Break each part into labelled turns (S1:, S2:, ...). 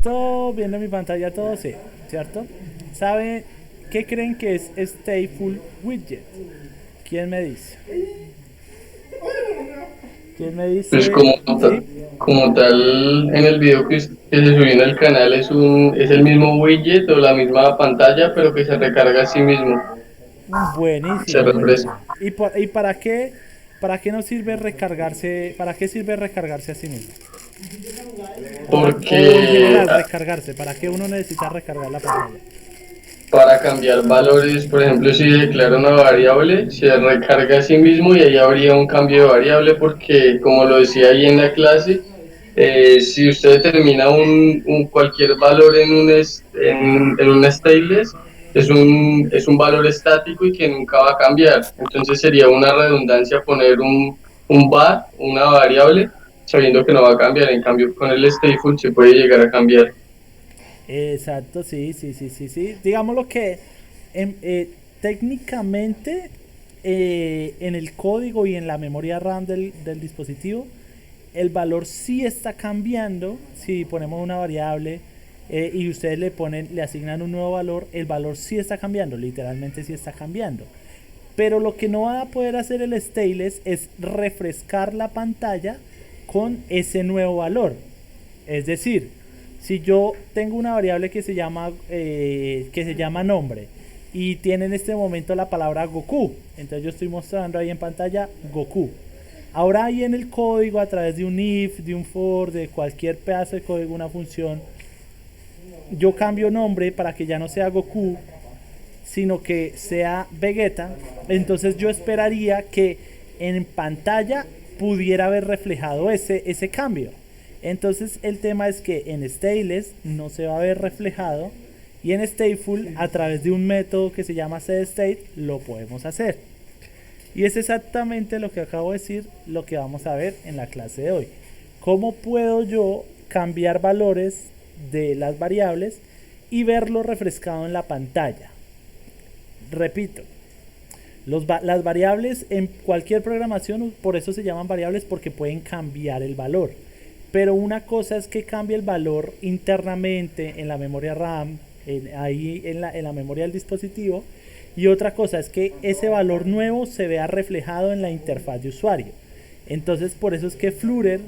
S1: Todo viendo mi pantalla, todo sí, ¿cierto? ¿Sabe qué creen que es Stateful Widget? ¿Quién me dice? ¿Quién me
S2: Pues
S1: dice? ¿Sí?
S2: como tal, en el video que se subió en el canal es el mismo widget o la misma pantalla, pero que se recarga a sí mismo. Se
S1: Buenísimo,
S2: refresca.
S1: buenísimo. ¿Y para qué nos sirve recargarse? ¿Para qué sirve recargarse a sí mismo? O en
S2: Porque
S1: general recargarse, ¿para qué uno necesita recargar la pantalla?
S2: para cambiar valores, por ejemplo, si declara una variable, se recarga a sí mismo y ahí habría un cambio de variable porque, como lo decía ahí en la clase, si usted determina cualquier valor en un stateless, es un valor estático y que nunca va a cambiar. Entonces sería una redundancia poner un var, una variable, sabiendo que no va a cambiar. En cambio, con el stateful se puede llegar a cambiar.
S1: Exacto, sí, sí, sí, sí, sí. Digámoslo que em, eh, técnicamente en el código y en la memoria RAM del dispositivo, el valor sí está cambiando. Si ponemos una variable y ustedes le asignan un nuevo valor, el valor sí está cambiando, literalmente sí está cambiando. Pero lo que no va a poder hacer el stateless es refrescar la pantalla con ese nuevo valor. Es decir, si yo tengo una variable que se llama nombre y tiene en este momento la palabra Goku, entonces yo estoy mostrando ahí en pantalla Goku. Ahora ahí en el código, a través de un if, de un for, de cualquier pedazo de código, una función, yo cambio nombre para que ya no sea Goku, sino que sea Vegeta. Entonces yo esperaría que en pantalla pudiera haber reflejado ese cambio. Entonces el tema es que en stateless no se va a ver reflejado y en stateful a través de un método que se llama setState lo podemos hacer. Y es exactamente lo que acabo de decir, lo que vamos a ver en la clase de hoy. ¿Cómo puedo yo cambiar valores de las variables y verlo refrescado en la pantalla? Repito, las variables en cualquier programación, por eso se llaman variables, porque pueden cambiar el valor. Pero una cosa es que cambie el valor internamente en la memoria RAM, ahí en la memoria del dispositivo, y otra cosa es que ese valor nuevo se vea reflejado en la interfaz de usuario. Entonces por eso es que Flutter,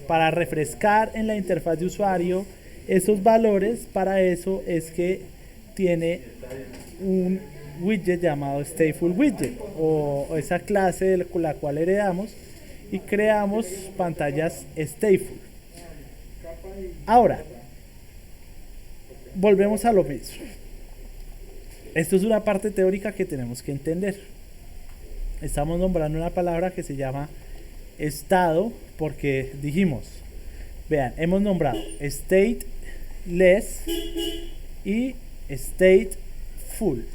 S1: para refrescar en la interfaz de usuario esos valores, para eso es que tiene un widget llamado Stateful Widget, o esa clase de la cual heredamos y creamos pantallas Stateful. Ahora, volvemos a lo mismo. Esto es una parte teórica que tenemos que entender. Estamos nombrando una palabra que se llama estado porque dijimos, vean, hemos nombrado stateless y stateful.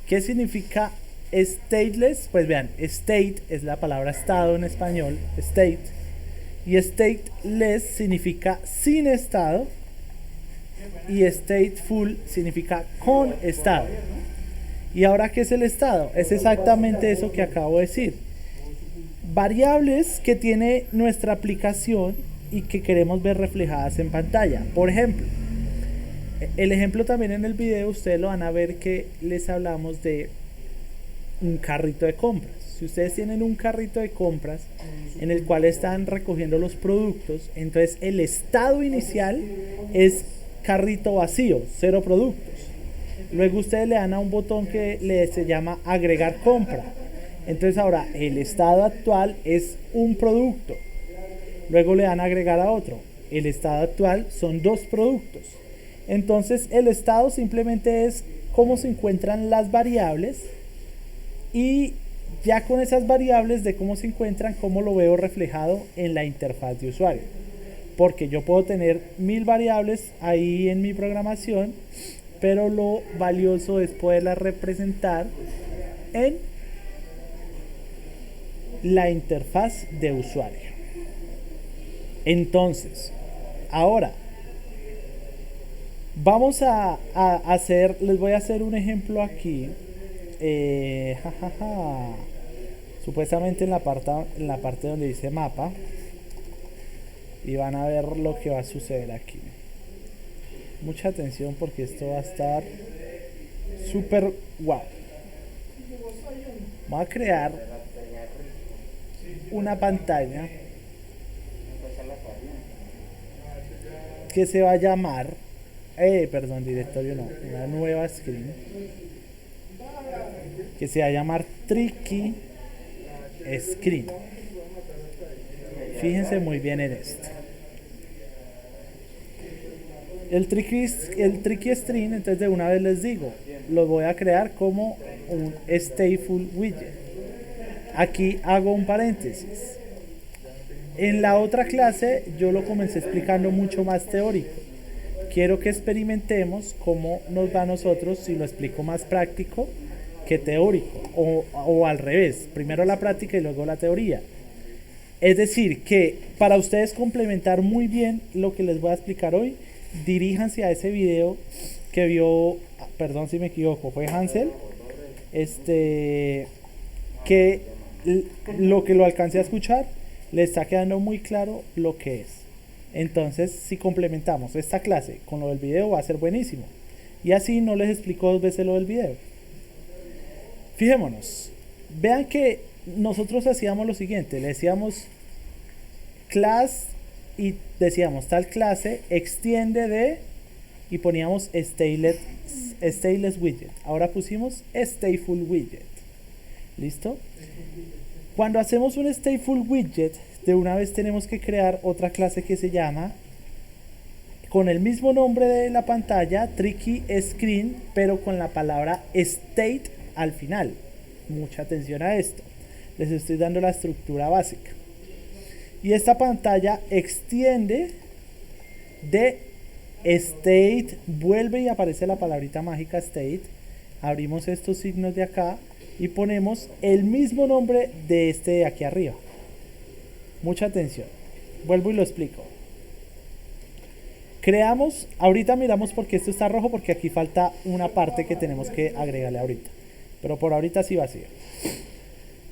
S1: ¿Qué significa stateless? Pues vean, state es la palabra estado en español, state, y stateless significa sin estado y stateful significa con estado. ¿Y ahora qué es el estado? Es exactamente eso que acabo de decir. Variables que tiene nuestra aplicación y que queremos ver reflejadas en pantalla. Por ejemplo, el ejemplo también en el video ustedes lo van a ver que les hablamos de un carrito de compras. Si ustedes tienen un carrito de compras en el cual están recogiendo los productos, entonces el estado inicial es carrito vacío, cero productos. Luego ustedes le dan a un botón que se llama agregar compra. Entonces ahora el estado actual es un producto. Luego le dan a agregar a otro. El estado actual son dos productos. Entonces el estado simplemente es cómo se encuentran las variables y ya con esas variables de cómo se encuentran, cómo lo veo reflejado en la interfaz de usuario. Porque yo puedo tener 1000 variables ahí en mi programación, pero lo valioso es poderlas representar en la interfaz de usuario. Entonces, ahora vamos a hacer, les voy a hacer un ejemplo aquí. Ja, ja, ja. Supuestamente en la parte donde dice mapa. y van a ver lo que va a suceder aquí. Mucha atención porque esto va a estar súper guau. Voy a crear una pantalla que se va a llamar, perdón, directorio no, una nueva screen que se va a llamar Tricky Screen. Fíjense muy bien en esto. El tricky Screen, entonces de una vez les digo, lo voy a crear como un stateful widget. Aquí hago un paréntesis. En la otra clase yo lo comencé explicando mucho más teórico. Quiero que experimentemos cómo nos va a nosotros si lo explico más práctico que teórico, o al revés, primero la práctica y luego la teoría. Es decir, que para ustedes complementar muy bien lo que les voy a explicar hoy, diríjanse a ese video que vio, perdón si me equivoco, fue Hansel, que lo que lo alcancé a escuchar le está quedando muy claro lo que es. Entonces, si complementamos esta clase con lo del video, va a ser buenísimo. Y así no les explico dos veces lo del video. Fijémonos, vean que nosotros hacíamos lo siguiente, le decíamos class y decíamos tal clase extiende de y poníamos stateless widget. Ahora pusimos stateful widget. ¿Listo? Cuando hacemos un stateful widget, de una vez tenemos que crear otra clase que se llama, con el mismo nombre de la pantalla, Tricky Screen, pero con la palabra state al final. Mucha atención a esto. Les estoy dando la estructura básica. Y esta pantalla extiende de state, vuelve y aparece la palabrita mágica state. Abrimos estos signos de acá y ponemos el mismo nombre de este de aquí arriba. Mucha atención. Vuelvo y lo explico. Creamos, ahorita miramos porque esto está rojo, porque aquí falta una parte que tenemos que agregarle ahorita. Pero por ahorita sí vacío.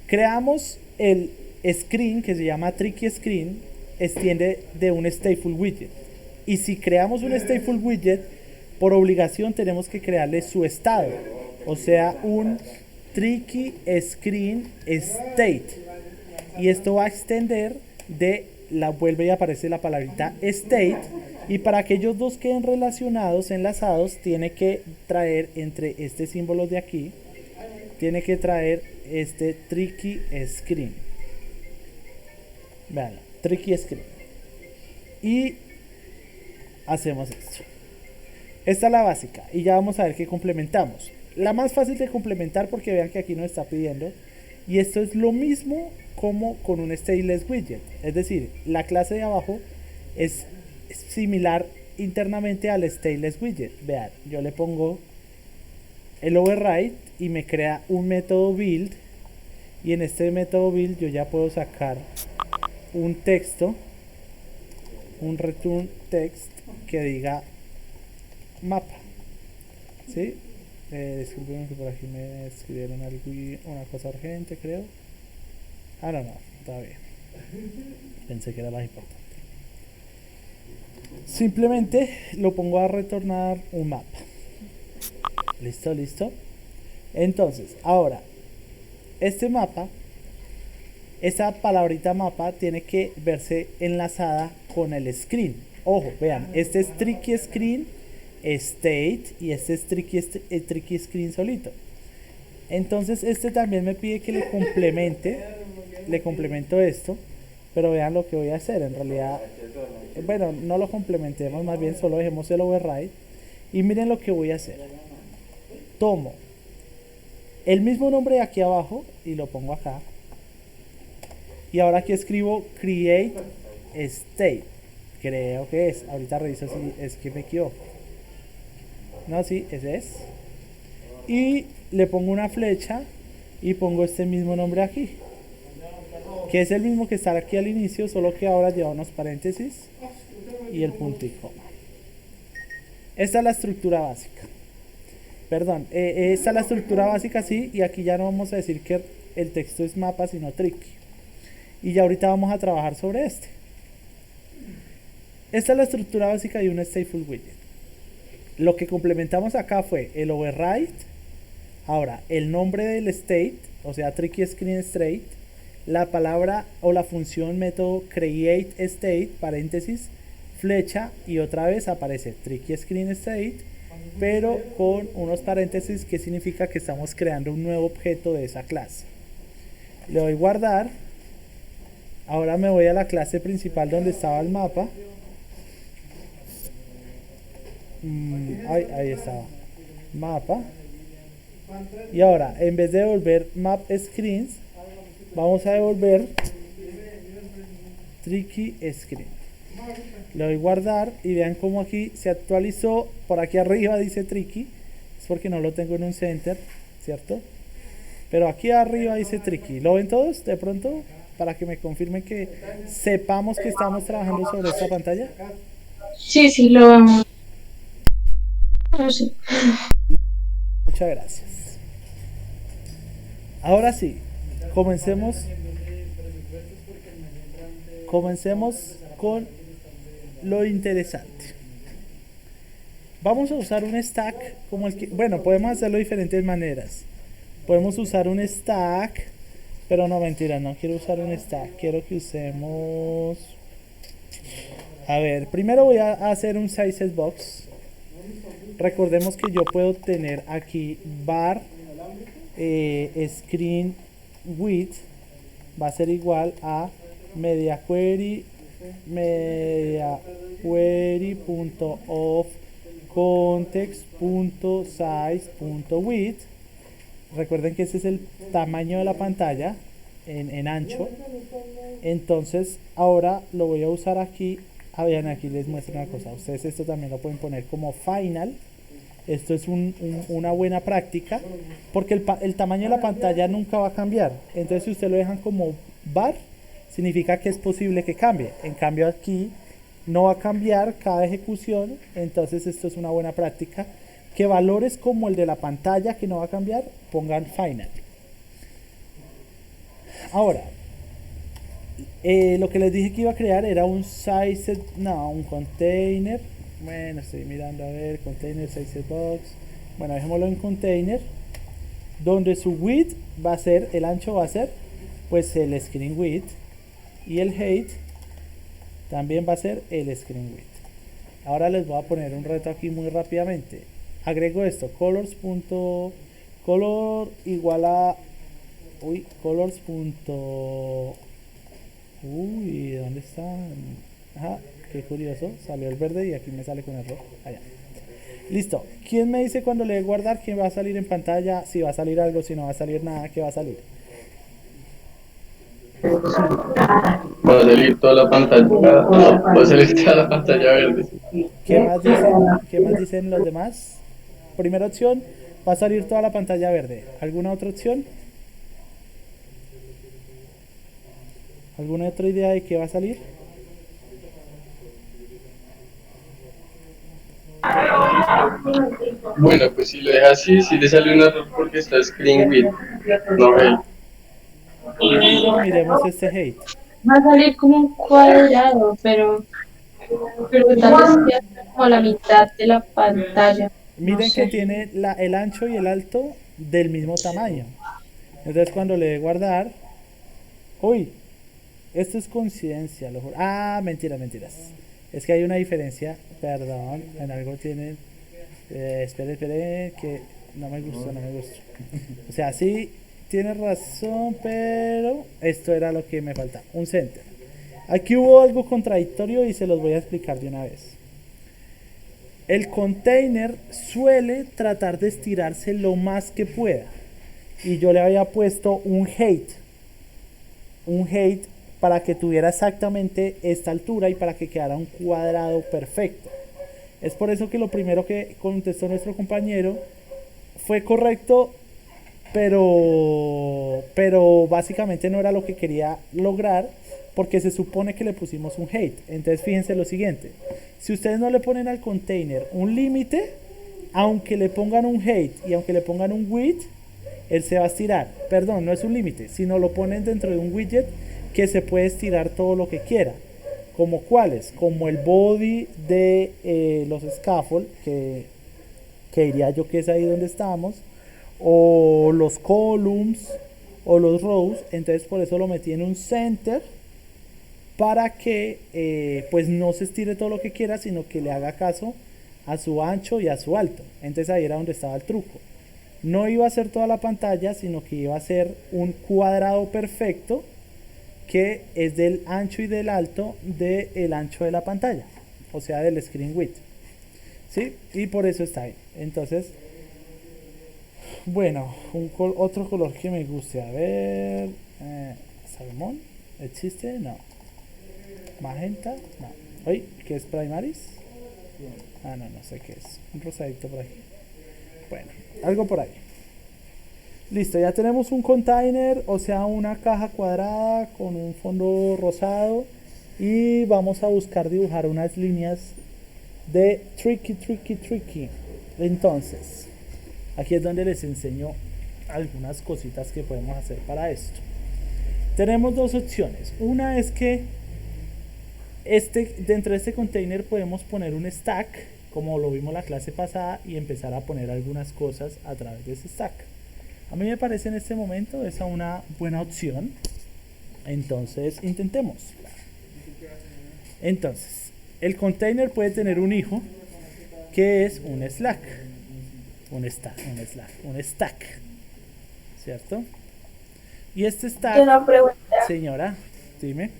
S1: Creamos el screen que se llama Tricky Screen, extiende de un stateful widget. Y si creamos un stateful widget, por obligación tenemos que crearle su estado. O sea, un Tricky Screen State. Y esto va a extender de la vuelve y aparece la palabrita state. Y para que ellos dos queden relacionados, enlazados, tiene que traer entre este símbolo de aquí, tiene que traer este Tricky Screen. Vean, Tricky Screen. Y hacemos esto. Esta es la básica. Y ya vamos a ver qué complementamos. La más fácil de complementar, porque vean que aquí nos está pidiendo. Y esto es lo mismo como con un stateless widget. Es decir, la clase de abajo es similar internamente al stateless widget. Vean, yo le pongo el override y me crea un método build, y en este método build yo ya puedo sacar un texto, un return text que diga mapa. ¿Sí? Disculpen que por aquí me escribieron algo, una cosa urgente, creo. Ah, no, está bien. Pensé que era más importante. Simplemente lo pongo a retornar un mapa. Listo, listo. Entonces, ahora, este mapa, esta palabrita mapa tiene que verse enlazada con el screen. Ojo, vean, este es Tricky Screen State y este es Tricky Screen solito. Entonces este también me pide que le complemento esto, pero vean lo que voy a hacer. En realidad, bueno, no lo complementemos, más bien solo dejemos el override y miren lo que voy a hacer. Tomo el mismo nombre de aquí abajo y lo pongo acá, y ahora aquí escribo create state, creo que es, ahorita reviso si es que me equivoco. No, sí, ese es. Y le pongo una flecha y pongo este mismo nombre aquí, que es el mismo que está aquí al inicio, solo que ahora lleva unos paréntesis y el punto y coma. Esta es la estructura básica. Perdón, esta es la estructura básica, sí, y aquí ya no vamos a decir que el texto es mapa, sino tricky. Y ya ahorita vamos a trabajar sobre este. Esta es la estructura básica de un stateful widget. Lo que complementamos acá fue el override, ahora el nombre del state, o sea tricky screen state, la palabra o la función método create state, paréntesis, flecha, y otra vez aparece tricky screen state, pero con unos paréntesis que significa que estamos creando un nuevo objeto de esa clase. Le doy guardar. Ahora me voy a la clase principal donde estaba el mapa. Ahí estaba. Mapa. Y ahora, en vez de devolver map screens, vamos a devolver tricky screen. Le doy guardar y vean cómo aquí se actualizó. Por aquí arriba dice tricky, es porque no lo tengo en un center, ¿cierto? Pero aquí arriba dice tricky. ¿Lo ven todos de pronto? Para que me confirmen que sepamos que estamos trabajando sobre esta pantalla.
S3: Sí, sí, lo vemos. No sé.
S1: Muchas gracias. Ahora sí, comencemos con lo interesante. Vamos a usar un stack como el que, bueno, podemos hacerlo de diferentes maneras. Podemos usar un stack, pero no, mentira, no quiero usar un stack. Quiero que usemos, a ver, primero voy a hacer un sizes box. Recordemos que yo puedo tener aquí var screen width va a ser igual a media query.of context.size.width. Recuerden que ese es el tamaño de la pantalla en ancho. Entonces ahora lo voy a usar aquí. Vean, aquí les muestro una cosa. Ustedes esto también lo pueden poner como final. Esto es una buena práctica porque el tamaño de la pantalla nunca va a cambiar. Entonces si ustedes lo dejan como var, significa que es posible que cambie. En cambio aquí no va a cambiar cada ejecución. Entonces esto es una buena práctica. Que valores como el de la pantalla que no va a cambiar, pongan final. Ahora, lo que les dije que iba a crear era un un container. Bueno, estoy mirando a ver, container, size box. Bueno, dejémoslo en container, donde su width va a ser, el ancho va a ser, pues el screen width, y el height también va a ser el screen width. Ahora les voy a poner un reto aquí muy rápidamente. Agrego esto, color igual a, colors. ¿Dónde están? Ajá, qué curioso, salió el verde y aquí me sale con el rojo. Allá. Listo. ¿Quién me dice cuando le dé guardar quién va a salir en pantalla? Si va a salir algo, si no va a salir nada, ¿qué va a salir?
S2: Va a salir toda la pantalla, va a salir toda la pantalla verde.
S1: ¿Qué más dicen los demás? Primera opción, va a salir toda la pantalla verde. ¿Alguna otra opción? ¿Alguna otra idea de qué va a salir?
S2: Bueno, pues si lo deja así, si le sale un error porque está screen width, no hey.
S1: Pero miremos este height.
S3: Va a salir como un cuadrado, pero tal vez sea como la mitad de la pantalla.
S1: Miren
S3: No sé.
S1: que tiene el ancho y el alto del mismo tamaño. Entonces cuando le dé guardar, uy, esto es coincidencia, lo juro. Ah, mentiras. Es que hay una diferencia, perdón, en algo tienen. Espere, que no me gustó. O sea, sí, tienes razón, pero esto era lo que me falta, un center. Aquí hubo algo contradictorio y se los voy a explicar de una vez. El container suele tratar de estirarse lo más que pueda. Y yo le había puesto un height para que tuviera exactamente esta altura y para que quedara un cuadrado perfecto. Es por eso que lo primero que contestó nuestro compañero fue correcto, pero básicamente no era lo que quería lograr, porque se supone que le pusimos un height. Entonces fíjense lo siguiente: si ustedes no le ponen al container un límite, aunque le pongan un height y aunque le pongan un width, él se va a estirar. Perdón, no es un límite, sino lo ponen dentro de un widget que se puede estirar todo lo que quiera. ¿Como cuáles? Como el body de los scaffold, que diría yo que es ahí donde estamos, o los columns, o los rows. Entonces por eso lo metí en un center, para que pues no se estire todo lo que quiera, sino que le haga caso a su ancho y a su alto. Entonces ahí era donde estaba el truco. No iba a ser toda la pantalla, sino que iba a ser un cuadrado perfecto, que es del ancho y del alto del ancho de la pantalla, o sea, del screen width, ¿sí? Y por eso está ahí. Entonces, bueno, otro color que me guste, a ver, salmón, ¿existe? No. Magenta, no. Oye, ¿qué es primaris? Ah, no, no sé qué es. Un rosadito por aquí. Bueno, algo por ahí. Listo, ya tenemos un container, o sea, una caja cuadrada con un fondo rosado, y vamos a buscar dibujar unas líneas de tricky. Entonces, aquí es donde les enseño algunas cositas que podemos hacer para esto. Tenemos dos opciones. Una es que dentro de este container podemos poner un stack, como lo vimos la clase pasada, y empezar a poner algunas cosas a través de ese stack. A mí me parece en este momento esa una buena opción. Entonces intentemos. Entonces, el container puede tener un hijo, que es un stack, ¿cierto? Y este stack,
S4: Una pregunta,
S1: señora, dime.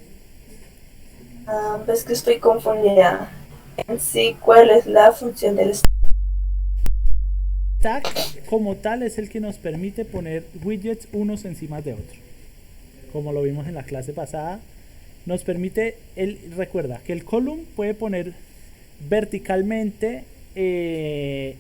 S4: pues que estoy confundida. En sí, ¿cuál es la función del
S1: Stack como tal es el que nos permite poner widgets unos encima de otros, como lo vimos en la clase pasada. Nos permite, recuerda que el column puede poner verticalmente, el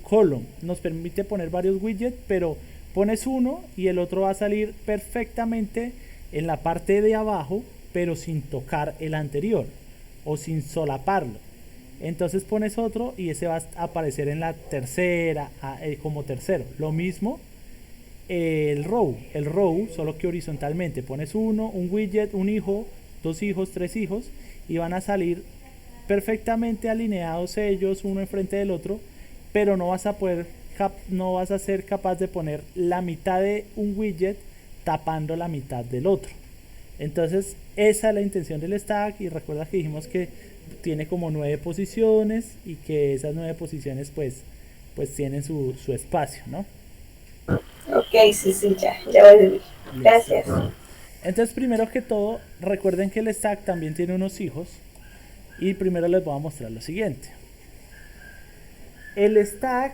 S1: column nos permite poner varios widgets, pero pones uno y el otro va a salir perfectamente en la parte de abajo, pero sin tocar el anterior o sin solaparlo. Entonces pones otro y ese va a aparecer en la tercera, como tercero. Lo mismo el row, solo que horizontalmente. Pones un widget, un hijo, dos hijos, tres hijos, y van a salir perfectamente alineados ellos, uno enfrente del otro, pero no vas a ser capaz de poner la mitad de un widget tapando la mitad del otro. Entonces esa es la intención del stack, y recuerda que dijimos que tiene como 9 posiciones, y que esas 9 posiciones pues tienen su espacio, ¿no?
S4: Ok, sí, ya voy a ver. Gracias.
S1: Entonces, primero que todo, recuerden que el stack también tiene unos hijos, y primero les voy a mostrar lo siguiente. El stack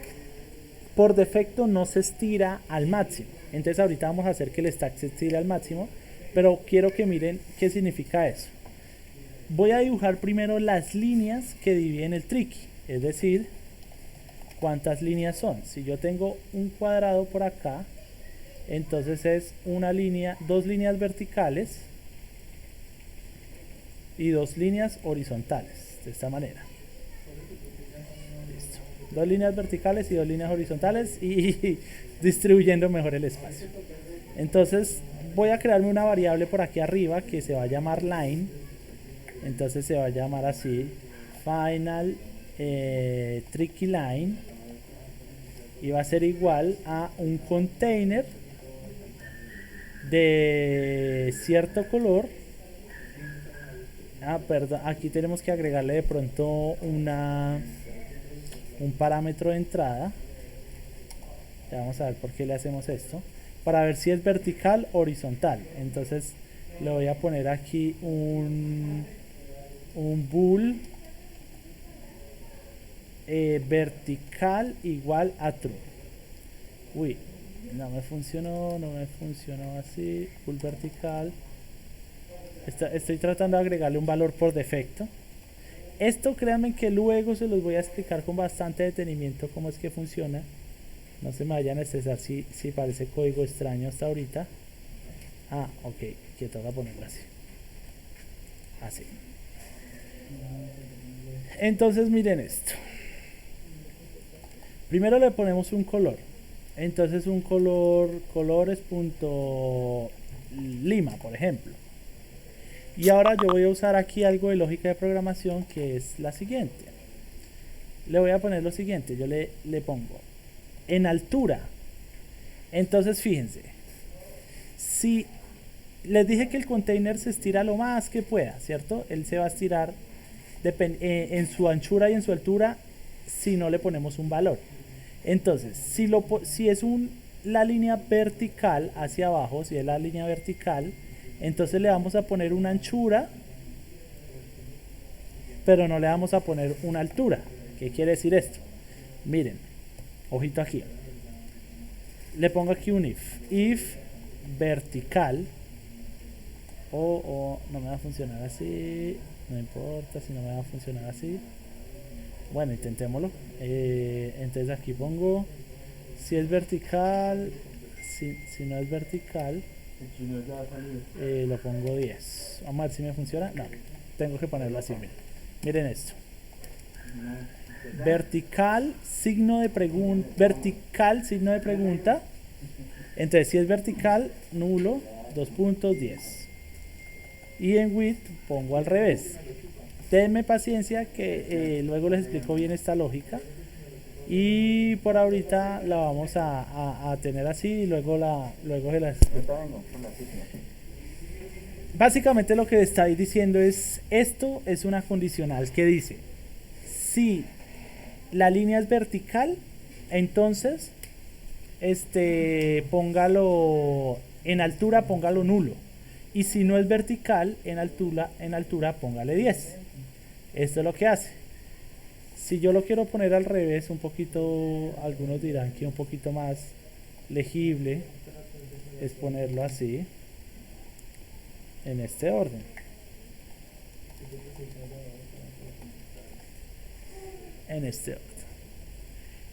S1: por defecto no se estira al máximo. Entonces ahorita vamos a hacer que el stack se estire al máximo, pero quiero que miren qué significa eso. Voy a dibujar primero las líneas que dividen el tricky, es decir, cuántas líneas son. Si yo tengo un cuadrado por acá, entonces es una línea, dos líneas verticales y dos líneas horizontales, de esta manera. Listo. Dos líneas verticales y dos líneas horizontales, y distribuyendo mejor el espacio. Entonces voy a crearme una variable por aquí arriba que se va a llamar line. Entonces se va a llamar así, final tricky line, y va a ser igual a un container de cierto color. Perdón, aquí tenemos que agregarle de pronto un parámetro de entrada. Ya vamos a ver por qué le hacemos esto, para ver si es vertical o horizontal. Entonces le voy a poner aquí un bool vertical igual a true. Uy, no me funcionó así. Bool vertical. Estoy tratando de agregarle un valor por defecto. Esto créanme que luego se los voy a explicar con bastante detenimiento cómo es que funciona. No se me vayan a estresar si parece código extraño hasta ahorita. Ok, que toca ponerlo así. Así. Entonces miren esto. Primero le ponemos un color. Entonces un colores.lima, por ejemplo. Y ahora yo voy a usar aquí algo de lógica de programación, que es la siguiente. Le voy a poner lo siguiente, yo le pongo en altura. Entonces fíjense, si les dije que el container se estira lo más que pueda, ¿cierto? Él se va a estirar en su anchura y en su altura si no le ponemos un valor. Entonces, si es la línea vertical hacia abajo, si es la línea vertical, entonces le vamos a poner una anchura, pero no le vamos a poner una altura. ¿Qué quiere decir esto? Miren, ojito aquí. Le pongo aquí un if vertical, o no me va a funcionar así, no importa si no me va a funcionar así. Bueno, intentémoslo. Entonces aquí pongo si es vertical, si no es vertical, lo pongo 10. Vamos a ver si me funciona. No, tengo que ponerlo así. Miren esto. Vertical, signo de pregunta. Vertical, signo de pregunta. Entonces, si es vertical, nulo, 2 puntos, 10. Y en width pongo al revés. Denme paciencia que luego les explico bien esta lógica. Y por ahorita la vamos a tener así y luego se la explico. Básicamente lo que estáis diciendo es, esto es una condicional que dice, si la línea es vertical, entonces póngalo en altura, póngalo nulo. Y si no es vertical, en altura póngale 10. Esto es lo que hace. Si yo lo quiero poner al revés, un poquito, algunos dirán que un poquito más legible, es ponerlo así, en este orden. En este orden.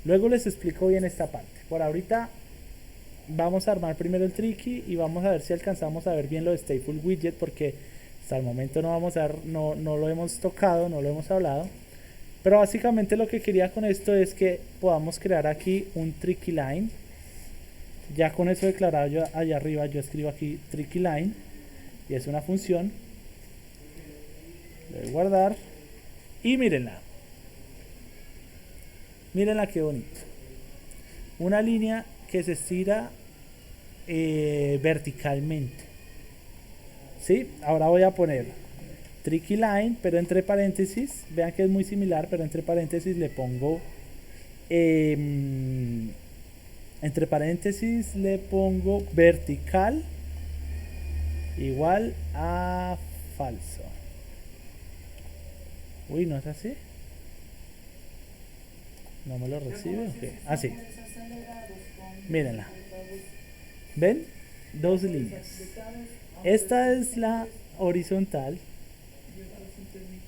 S1: Luego les explico bien esta parte. Por ahorita vamos a armar primero el tricky y vamos a ver si alcanzamos a ver bien lo de Stateful Widget, porque hasta el momento no lo hemos tocado, no lo hemos hablado. Pero básicamente lo que quería con esto es que podamos crear aquí un tricky line. Ya con eso declarado yo allá arriba, yo escribo aquí tricky line y es una función. Le voy a guardar y mírenla. Mírenla qué bonito. Una línea que se estira verticalmente. ¿Sí? Ahora voy a poner tricky line, pero entre paréntesis, vean que es muy similar, pero entre paréntesis le pongo vertical igual a falso. Uy, ¿no es así? ¿No me lo recibe? Okay. Así. Mírenla. ¿Ven? Dos líneas. Esta es la horizontal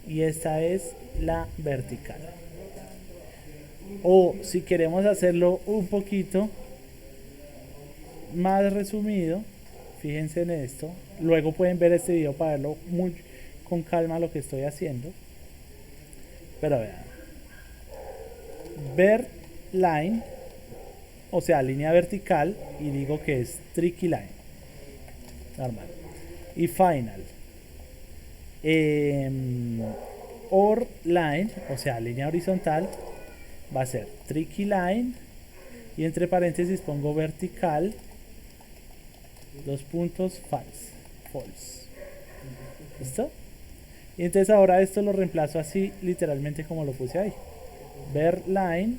S1: y esta es la vertical. O si queremos hacerlo un poquito más resumido, fíjense en esto. Luego pueden ver este video para verlo muy con calma lo que estoy haciendo. Pero vean. Vert line, o sea, línea vertical, y digo que es tricky line. Normal. Y final. Or line, o sea, línea horizontal, va a ser tricky line y entre paréntesis pongo vertical, dos puntos, false. ¿Listo? Y entonces ahora esto lo reemplazo así, literalmente como lo puse ahí. Ver line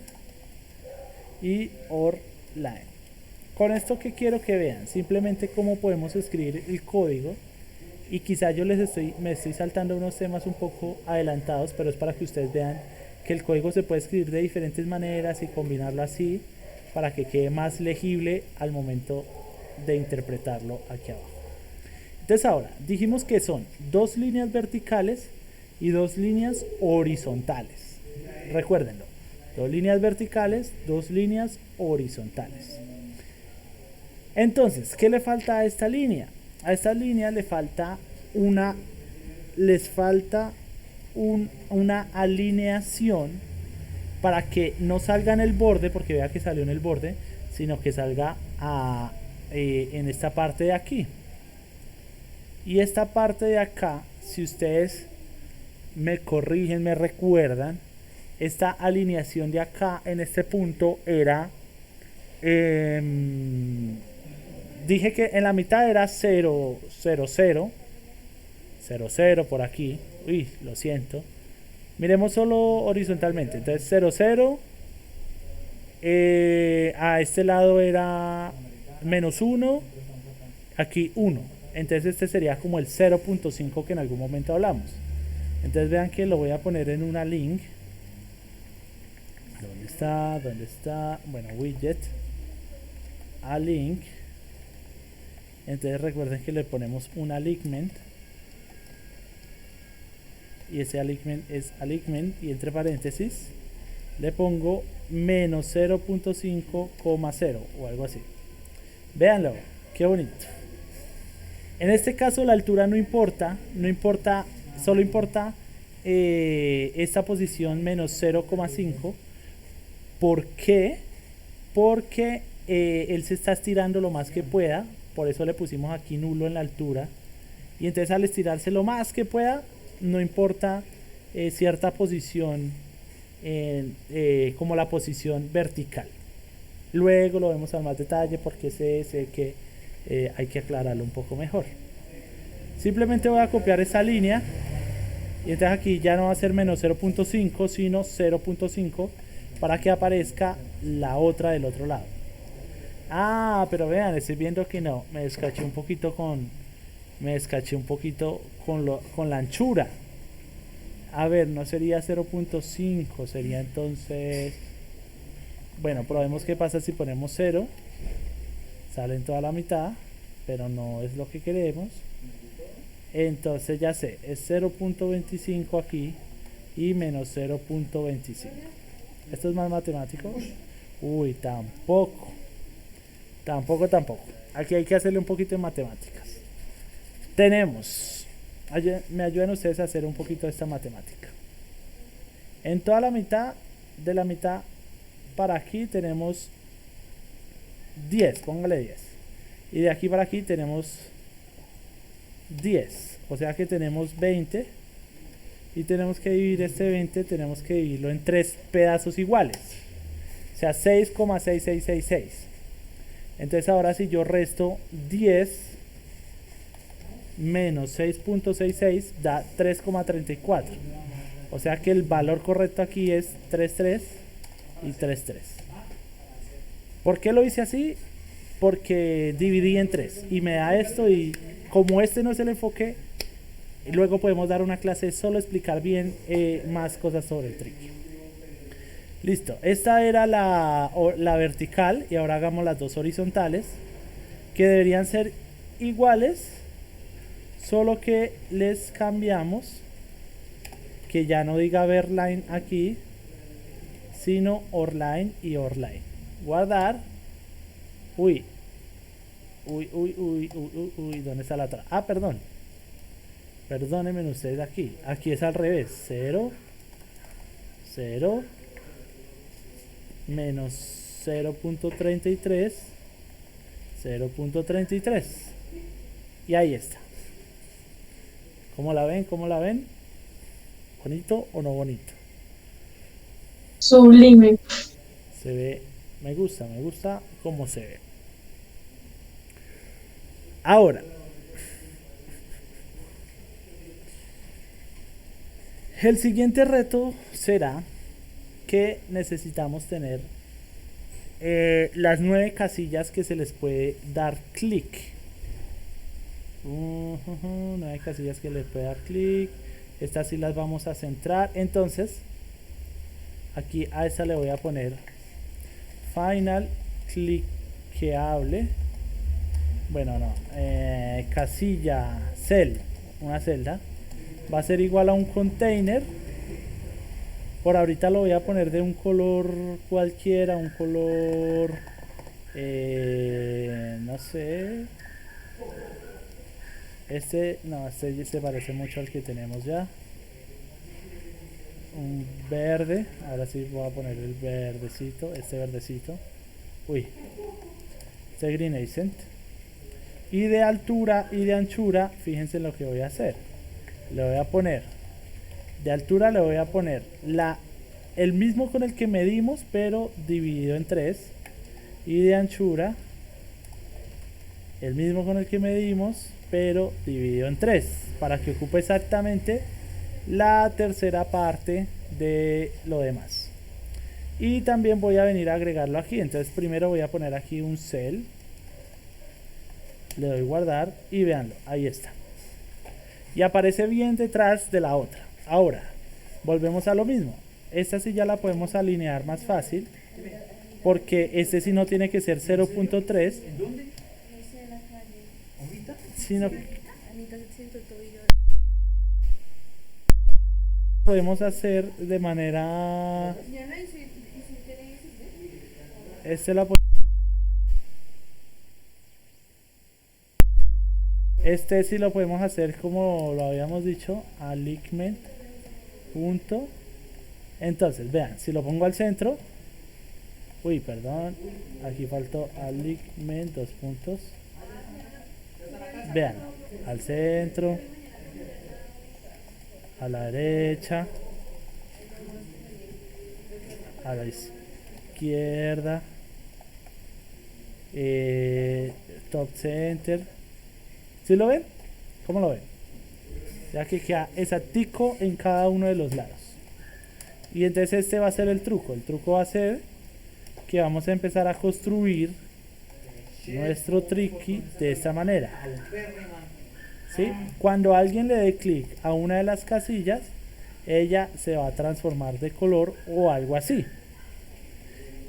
S1: y or line. Con esto que quiero que vean, simplemente cómo podemos escribir el código. Y quizá yo me estoy saltando unos temas un poco adelantados, pero es para que ustedes vean que el código se puede escribir de diferentes maneras y combinarlo así para que quede más legible al momento de interpretarlo aquí abajo. Entonces ahora, dijimos que son dos líneas verticales y dos líneas horizontales. Recuérdenlo, dos líneas verticales, dos líneas horizontales. Entonces, ¿qué le falta a esta línea? A esta línea le falta una alineación para que no salga en el borde, porque vea que salió en el borde, sino que salga en esta parte de aquí. Y esta parte de acá, si ustedes me corrigen, me recuerdan, esta alineación de acá en este punto era, dije que en la mitad era 0, 0, 0, 0, 0 por aquí. Uy, lo siento. Miremos solo horizontalmente. Entonces 0, 0. A este lado era menos 1. Aquí 1. Entonces este sería como el 0.5 que en algún momento hablamos. Entonces vean que lo voy a poner en una link. ¿Dónde está? ¿Dónde está? Bueno, widget. A link. Entonces recuerden que le ponemos un alignment. Y ese alignment es alignment. Y entre paréntesis le pongo menos 0.5,0 o algo así. Véanlo, qué bonito. En este caso la altura no importa, solo importa esta posición menos 0,5. ¿Por qué? Porque él se está estirando lo más que pueda, por eso le pusimos aquí nulo en la altura. Y entonces al estirarse lo más que pueda, no importa cierta posición como la posición vertical. Luego lo vemos a más detalle porque sé que hay que aclararlo un poco mejor. Simplemente voy a copiar esa línea y entonces aquí ya no va a ser menos 0.5 sino 0.5 para que aparezca la otra del otro lado. Ah, pero vean, estoy viendo que no, me descaché un poquito con la anchura. A ver, no sería 0.5, sería entonces, bueno, probemos qué pasa si ponemos 0. Sale en toda la mitad, pero no es lo que queremos. Entonces ya sé, es 0.25 aquí y menos 0.25. ¿Esto es más matemático? Uy, tampoco. Aquí hay que hacerle un poquito de matemáticas. Tenemos, me ayudan ustedes a hacer un poquito de esta matemática. En toda la mitad, de la mitad para aquí tenemos 10, póngale 10. Y de aquí para aquí tenemos 10. O sea que tenemos 20. Y tenemos que dividir este 20, tenemos que dividirlo en 3 pedazos iguales. O sea, 6,6666. Entonces ahora si yo resto 10 menos 6.66 da 3,34. O sea que el valor correcto aquí es 3,3 y 3,3. ¿Por qué lo hice así? Porque dividí en 3 y me da esto, y como este no es el enfoque, luego podemos dar una clase solo explicar bien más cosas sobre el triquio. Listo, esta era la vertical y ahora hagamos las dos horizontales que deberían ser iguales, solo que les cambiamos que ya no diga verline aquí, sino orline y orline. Guardar. Uy, ¿dónde está la otra? Ah, perdón. Perdónenme ustedes aquí. Aquí es al revés. 0, 0, menos 0.33, 0.33. Y ahí está. ¿Cómo la ven? ¿Cómo la ven? ¿Bonito o no bonito?
S3: Sublime.
S1: Se ve, me gusta cómo se ve. Ahora, el siguiente reto será que necesitamos tener las 9 casillas que se les puede dar clic. 9 casillas que les puede dar clic. Estas sí las vamos a centrar. Entonces, aquí a esta le voy a poner final cliqueable. Bueno, no, casilla cell, una celda va a ser igual a un container. Por ahorita lo voy a poner de un color cualquiera, un color no sé, este se parece mucho al que tenemos ya, un verde. Ahora sí voy a poner el verdecito, este verdecito, este green accent. Y de altura y de anchura, fíjense lo que voy a hacer. Le voy a poner, de altura le voy a poner el mismo con el que medimos, pero dividido en 3. Y de anchura, el mismo con el que medimos, pero dividido en 3. Para que ocupe exactamente la tercera parte de lo demás. Y también voy a venir a agregarlo aquí. Entonces primero voy a poner aquí un cel. Le doy guardar y véanlo, ahí está. Y aparece bien detrás de la otra. Ahora, volvemos a lo mismo. Esta sí ya la podemos alinear más fácil. Porque este sí no tiene que ser 0.3. Sino podemos hacer de manera... Este sí lo podemos hacer como lo habíamos dicho, alignment punto. Entonces, vean, si lo pongo al centro, uy, perdón, aquí faltó alignment, 2 puntos. Vean, al centro, a la derecha, a la izquierda, top center. ¿Sí lo ven? ¿Cómo lo ven? Ya que queda exactico en cada uno de los lados. Y entonces este va a ser el truco. El truco va a ser que vamos a empezar a construir nuestro tricky de esta manera. ¿Sí? Cuando alguien le dé clic a una de las casillas, ella se va a transformar de color o algo así.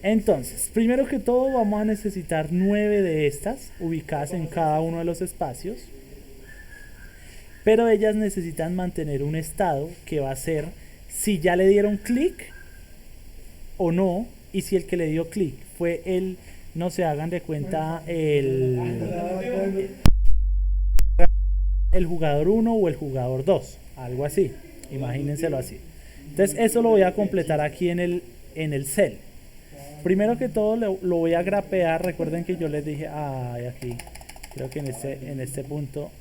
S1: Entonces, primero que todo vamos a necesitar 9 de estas ubicadas en cada uno de los espacios, pero ellas necesitan mantener un estado que va a ser si ya le dieron clic o no, y si el que le dio clic fue no se hagan de cuenta el jugador 1 o el jugador 2, algo así, imagínenselo así. Entonces eso lo voy a completar aquí en el cel. Primero que todo lo voy a grapear. Recuerden que yo les dije, aquí creo que en este punto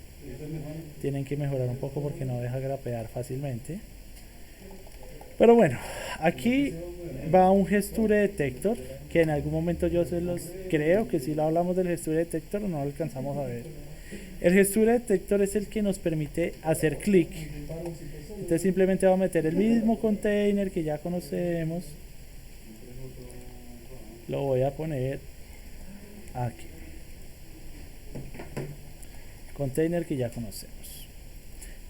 S1: tienen que mejorar un poco porque no deja grapear fácilmente. Pero bueno, aquí va un gesture detector que en algún momento yo creo que si lo hablamos del gesture detector no lo alcanzamos a ver. El gesture detector es el que nos permite hacer clic. Entonces simplemente va a meter el mismo container que ya conocemos. Lo voy a poner aquí. Container que ya conocemos.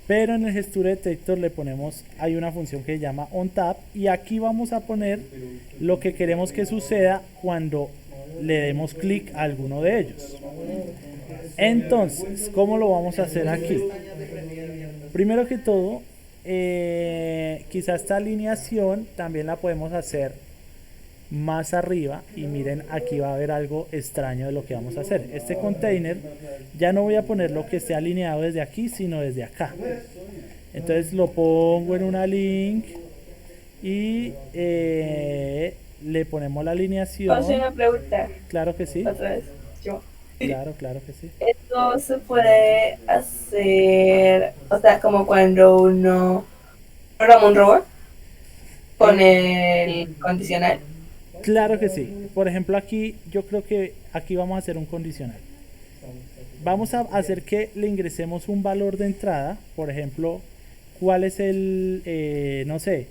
S1: Pero en el gesture detector le ponemos, hay una función que se llama onTap, y aquí vamos a poner lo que queremos que suceda cuando le demos clic a alguno de ellos. Entonces, ¿cómo lo vamos a hacer aquí? Primero que todo, quizás esta alineación también la podemos hacer más arriba, y miren, aquí va a haber algo extraño de lo que vamos a hacer. Este container ya no voy a poner lo que esté alineado desde aquí, sino desde acá. Entonces lo pongo en una link y le ponemos la alineación.
S4: ¿Puedo hacer una pregunta?
S1: Claro que sí.
S4: Otra vez, yo.
S1: Claro que sí.
S4: Esto se puede hacer, o sea, como cuando uno programa un robot con el condicional.
S1: Claro que sí. Por ejemplo, aquí yo creo que aquí vamos a hacer un condicional. Vamos a hacer que le ingresemos un valor de entrada. Por ejemplo, ¿cuál es no sé,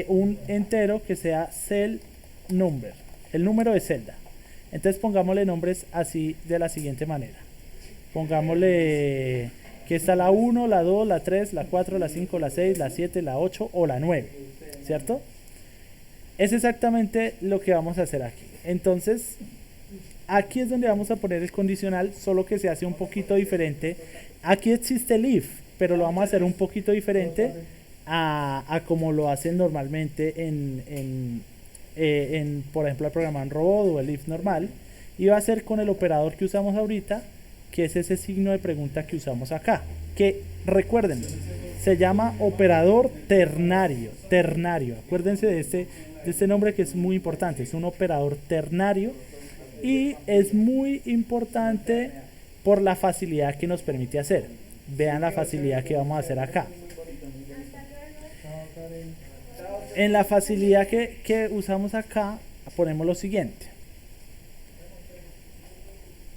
S1: un entero que sea cell number, el número de celda? Entonces pongámosle nombres así de la siguiente manera. Pongámosle que está la 1, la 2, la 3, la 4, la 5, la 6, la 7, la 8 o la 9, ¿cierto? Es exactamente lo que vamos a hacer aquí. Entonces, aquí es donde vamos a poner el condicional, solo que se hace un poquito diferente. Aquí existe el if, pero lo vamos a hacer un poquito diferente a como lo hacen normalmente por ejemplo, el programa en robot o el if normal. Y va a ser con el operador que usamos ahorita, que es ese signo de pregunta que usamos acá, que recuerden, se llama operador ternario. Acuérdense de este nombre, que es muy importante. Es un operador ternario, y es muy importante por la facilidad que nos permite hacer. Vean la facilidad que vamos a hacer acá. En la facilidad que usamos acá, ponemos lo siguiente.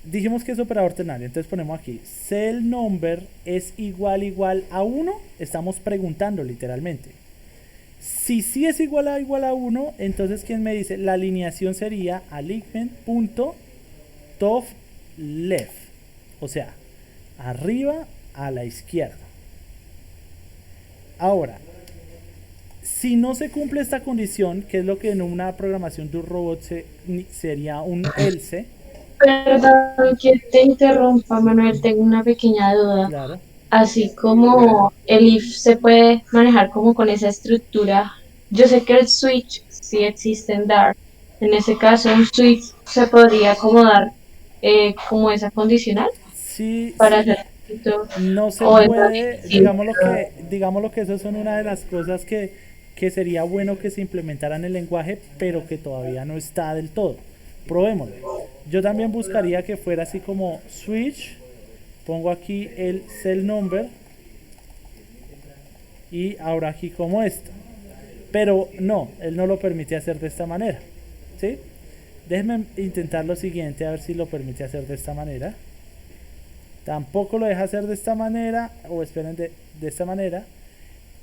S1: Dijimos que es operador ternario, entonces ponemos aquí cell number es igual a 1. Estamos preguntando literalmente. Si sí es igual a 1, entonces ¿quién me dice? La alineación sería alignment.top left, o sea, arriba a la izquierda. Ahora, si no se cumple esta condición, que es lo que en una programación de un robot sería un else.
S3: Perdón que te interrumpa, Manuel, tengo una pequeña duda.
S1: Claro.
S3: Así como el if se puede manejar como con esa estructura, yo sé que el switch sí existe en Dart. En ese caso, un switch se podría acomodar como esa condicional
S1: Sí,
S3: para
S1: sí.
S3: hacer esto,
S1: No se
S3: o es
S1: puede,
S3: difícil.
S1: digamos lo que eso son una de las cosas que sería bueno que se implementara en el lenguaje, pero que todavía no está del todo. Probémoslo. Yo también buscaría que fuera así como switch, pongo aquí el cell number y ahora aquí como esto. Pero no, él no lo permite hacer de esta manera. ¿Sí? Déjenme intentar lo siguiente, a ver si lo permite hacer de esta manera. Tampoco lo deja hacer de esta manera, o esperen de esta manera.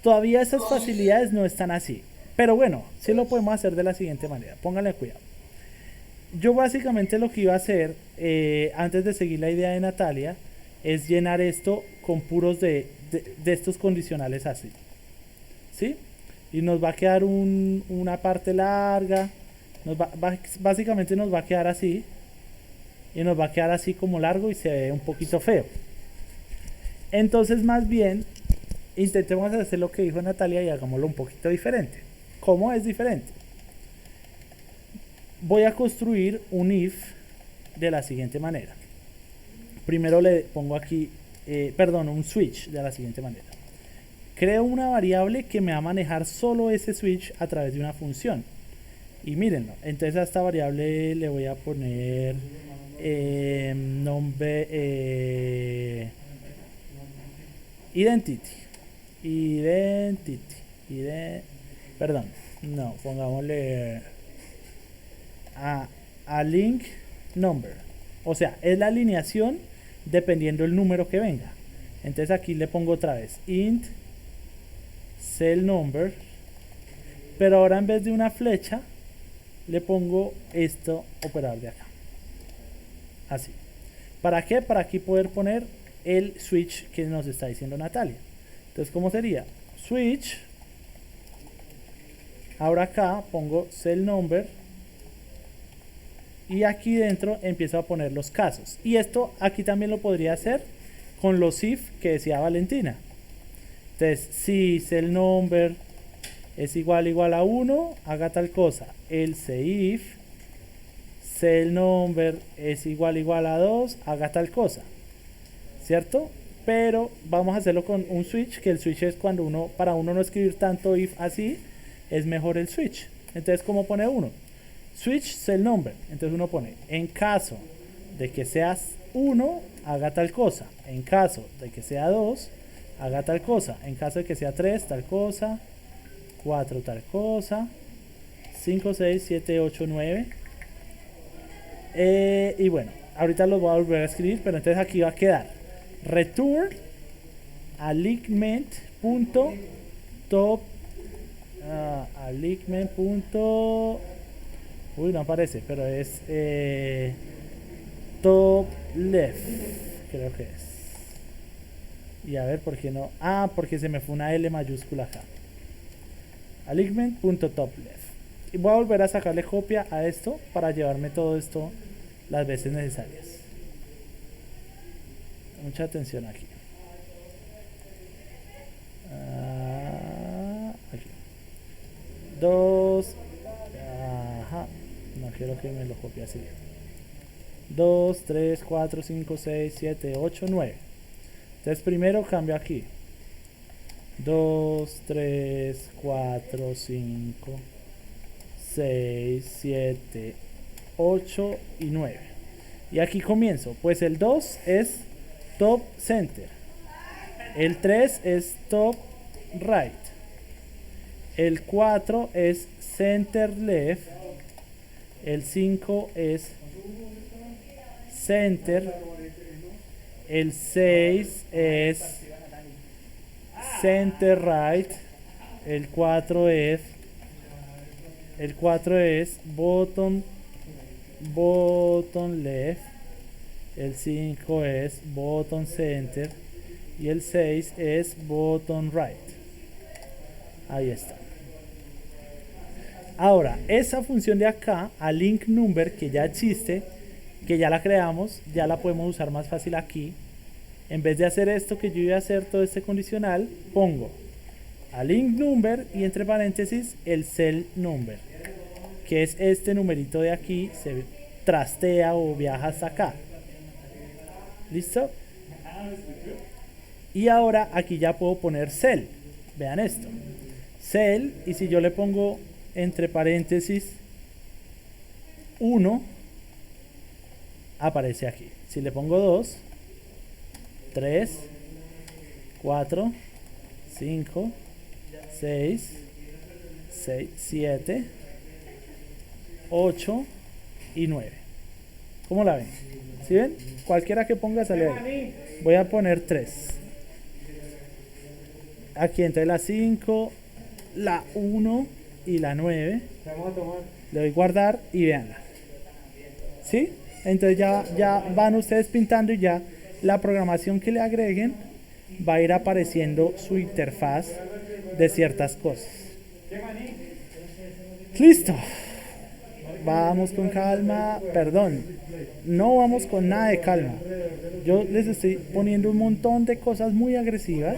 S1: Todavía esas facilidades no están así. Pero bueno, sí lo podemos hacer de la siguiente manera. Pónganle cuidado. Yo básicamente lo que iba a hacer, antes de seguir la idea de Natalia, es llenar esto con puros de estos condicionales así. ¿Sí? Y nos va a quedar una parte larga. Básicamente nos va a quedar así. Y nos va a quedar así como largo y se ve un poquito feo. Entonces más bien intentemos hacer lo que dijo Natalia y hagámoslo un poquito diferente. ¿Cómo es diferente? Voy a construir un if de la siguiente manera. Primero le pongo aquí, un switch de la siguiente manera. Creo una variable que me va a manejar solo ese switch a través de una función. Y mírenlo, entonces a esta variable le voy a poner nombre pongámosle a link number, o sea, es la alineación dependiendo el número que venga. Entonces aquí le pongo otra vez int cell number, pero ahora en vez de una flecha le pongo esto operador de acá, así. ¿Para qué? Para aquí poder poner el switch que nos está diciendo Natalia. Entonces, ¿cómo sería? Switch. Ahora acá pongo cell number. Y aquí dentro empiezo a poner los casos. Y esto aquí también lo podría hacer con los if que decía Valentina. Entonces, si cell number es igual a 1, haga tal cosa. Else if cell number es igual a 2, haga tal cosa, ¿cierto? Pero vamos a hacerlo con un switch, que el switch es cuando para uno no escribir tanto if así, es mejor el switch. Entonces, ¿cómo pone uno? Switch cell number. Entonces uno pone, en caso de que sea 1, haga tal cosa. En caso de que sea 2, haga tal cosa. En caso de que sea 3, tal cosa. 4, tal cosa. 5, 6, 7, 8, 9. Y bueno, ahorita los voy a volver a escribir, pero entonces aquí va a quedar return alignment.top alignment. Uy, no aparece, pero es top left, creo que es. Y a ver por qué no. Ah, porque se me fue una L mayúscula acá. Alignment.top left. Y voy a volver a sacarle copia a esto para llevarme todo esto las veces necesarias. Mucha atención aquí. Aquí. 2. Ajá. No quiero que me lo copie así. 2, 3, 4, 5, 6, 7, 8, 9. Entonces primero cambio aquí. 2, 3, 4, 5, 6, 7, 8 y 9. Y aquí comienzo. Pues el 2 es top center. El 3 es top right. El 4 es center left. El 5 es center. El 6 es center right. El 4 es bottom left. El 5 es bottom center y el 6 es bottom right. Ahí está. Ahora, esa función de acá, a link number, que ya existe, que ya la creamos, ya la podemos usar más fácil aquí. En vez de hacer esto que yo iba a hacer todo este condicional, pongo a link number y entre paréntesis el cell number, que es este numerito de aquí, se trastea o viaja hasta acá. ¿Listo? Y ahora aquí ya puedo poner cell. Vean esto. Cell, y si yo le pongo entre paréntesis 1, aparece aquí. Si le pongo 2, 3, 4, 5, 6, 7, 8 y 9. ¿Cómo la ven? ¿Sí ven? Cualquiera que ponga sale ahí. Voy a poner 3. Aquí entre la 5, la 1 y la 9. Le doy guardar y veanla. ¿Sí? Entonces ya van ustedes pintando y ya la programación que le agreguen va a ir apareciendo su interfaz de ciertas cosas. Listo. Vamos con calma. Perdón, no vamos con nada de calma. Yo les estoy poniendo un montón de cosas muy agresivas,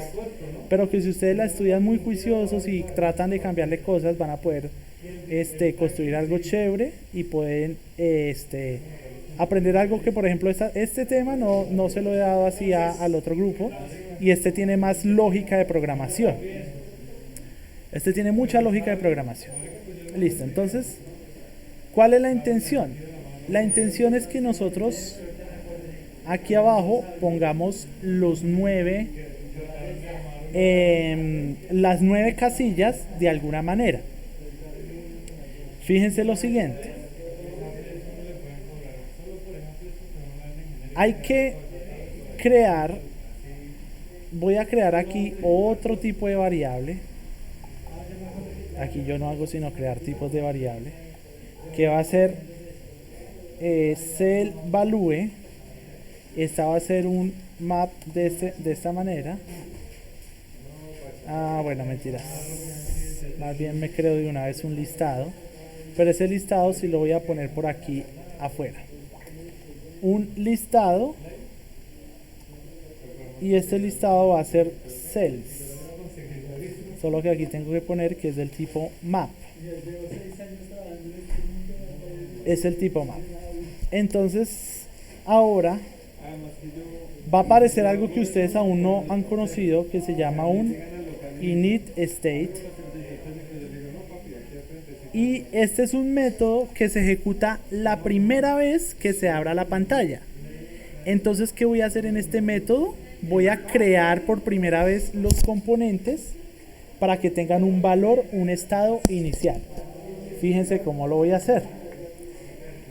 S1: pero que si ustedes la estudian muy juiciosos y tratan de cambiarle cosas, van a poder construir algo chévere y pueden aprender algo que, por ejemplo, este tema no se lo he dado así al otro grupo, y este tiene más lógica de programación. Este tiene mucha lógica de programación. Listo, entonces, ¿cuál es la intención? La intención es que nosotros aquí abajo pongamos las 9 casillas de alguna manera. Fíjense lo siguiente. Hay que crear, voy a crear aquí otro tipo de variable. Aquí yo no hago sino crear tipos de variable, que va a ser cell value. Esta va a ser un map de esta manera. Bueno, mentiras. Más bien me creo de una vez un listado, pero ese listado sí lo voy a poner por aquí afuera. Un listado, y este listado va a ser cells, solo que aquí tengo que poner que es del tipo map. Es el tipo map. Entonces ahora va a aparecer algo que ustedes aún no han conocido, que se llama un init state, y este es un método que se ejecuta la primera vez que se abra la pantalla. Entonces, ¿qué voy a hacer en este método? Voy a crear por primera vez los componentes para que tengan un valor, un estado inicial. Fíjense cómo lo voy a hacer.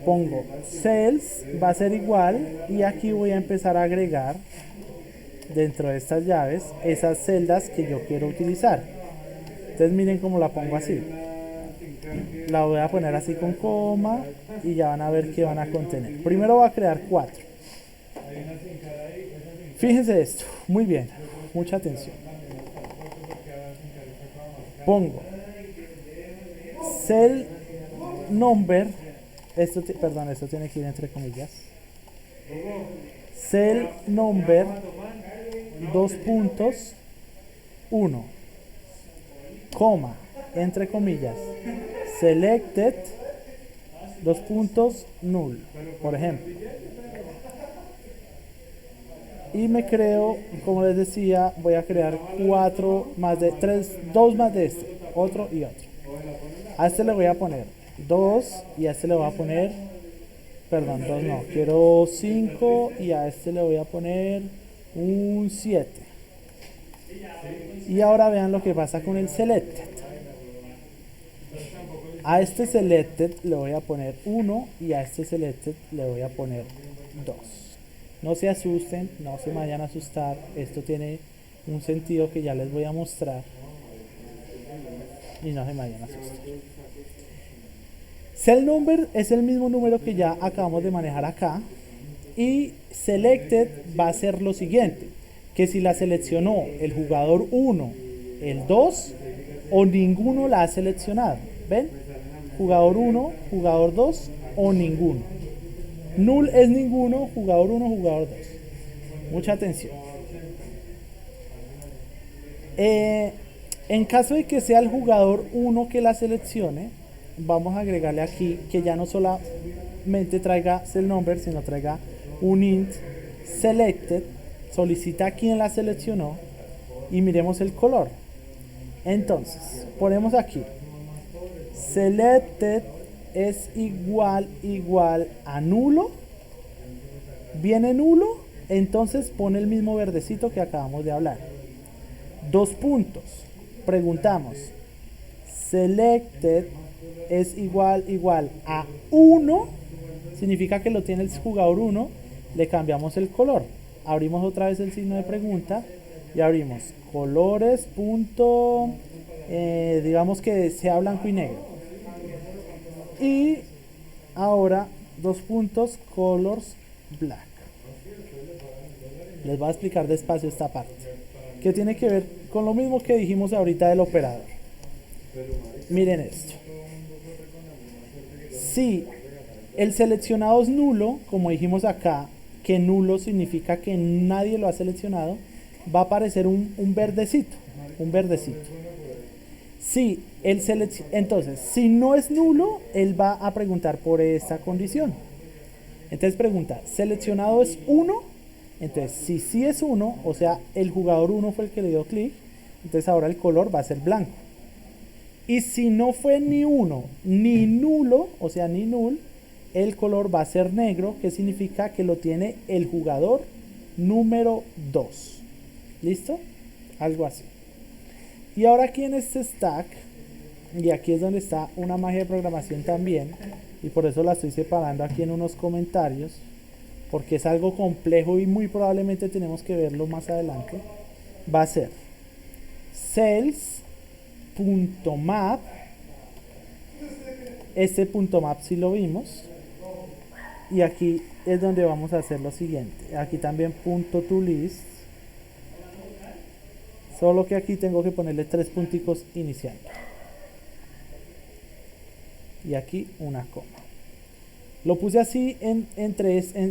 S1: Pongo cells, va a ser igual, y aquí voy a empezar a agregar dentro de estas llaves esas celdas que yo quiero utilizar. Entonces miren cómo la pongo así. La voy a poner así con coma y ya van a ver qué van a contener. Primero voy a crear 4. Fíjense esto, muy bien, mucha atención. Pongo cell number, esto tiene que ir entre comillas. Cell number 1, coma, entre comillas, selected null, por ejemplo. Y me creo, como les decía, voy a crear 2 más de este, otro y otro. A este le voy a poner 2 y a este le voy a poner perdón, 2 no, quiero 5 y a este le voy a poner un 7. Y ahora vean lo que pasa con el selected. A este selected le voy a poner 1 y a este selected le voy a poner 2. No se asusten, no se vayan a asustar, esto tiene un sentido que ya les voy a mostrar y no se vayan a asustar. Cell number es el mismo número que ya acabamos de manejar acá y selected va a ser lo siguiente, que si la seleccionó el jugador 1, el 2 o ninguno la ha seleccionado, ¿ven? Jugador 1, jugador 2 o ninguno. Null es ninguno, jugador 1, jugador 2. Mucha atención. En caso de que sea el jugador 1 que la seleccione, vamos a agregarle aquí que ya no solamente traiga cell number, sino traiga un int selected, solicita a quien la seleccionó y miremos el color. Entonces, ponemos aquí selected es igual a nulo. Viene nulo, entonces pone el mismo verdecito que acabamos de hablar. 2 puntos. Preguntamos, selected es igual a 1, significa que lo tiene el jugador 1, le cambiamos el color. Abrimos otra vez el signo de pregunta y abrimos colores punto, digamos que sea blanco y negro. Y ahora 2 puntos colors black. Les voy a explicar despacio esta parte, que tiene que ver con lo mismo que dijimos ahorita del operador. Miren esto. Si el seleccionado es nulo, como dijimos acá, que nulo significa que nadie lo ha seleccionado, va a aparecer un verdecito, Si entonces, si no es nulo, él va a preguntar por esta condición. Entonces pregunta, ¿seleccionado es 1? Entonces, si sí es 1, o sea, el jugador 1 fue el que le dio clic, entonces ahora el color va a ser blanco. Y si no fue ni 1 ni nulo, o sea, ni null, el color va a ser negro, que significa que lo tiene el jugador número 2. ¿Listo? Algo así. Y ahora aquí en este stack, y aquí es donde está una magia de programación también, y por eso la estoy separando aquí en unos comentarios, porque es algo complejo y muy probablemente tenemos que verlo más adelante. Va a ser cells.map, este punto map si lo vimos, y aquí es donde vamos a hacer lo siguiente. Aquí también punto to list, solo que aquí tengo que ponerle 3 punticos iniciales y aquí una coma. Lo puse así en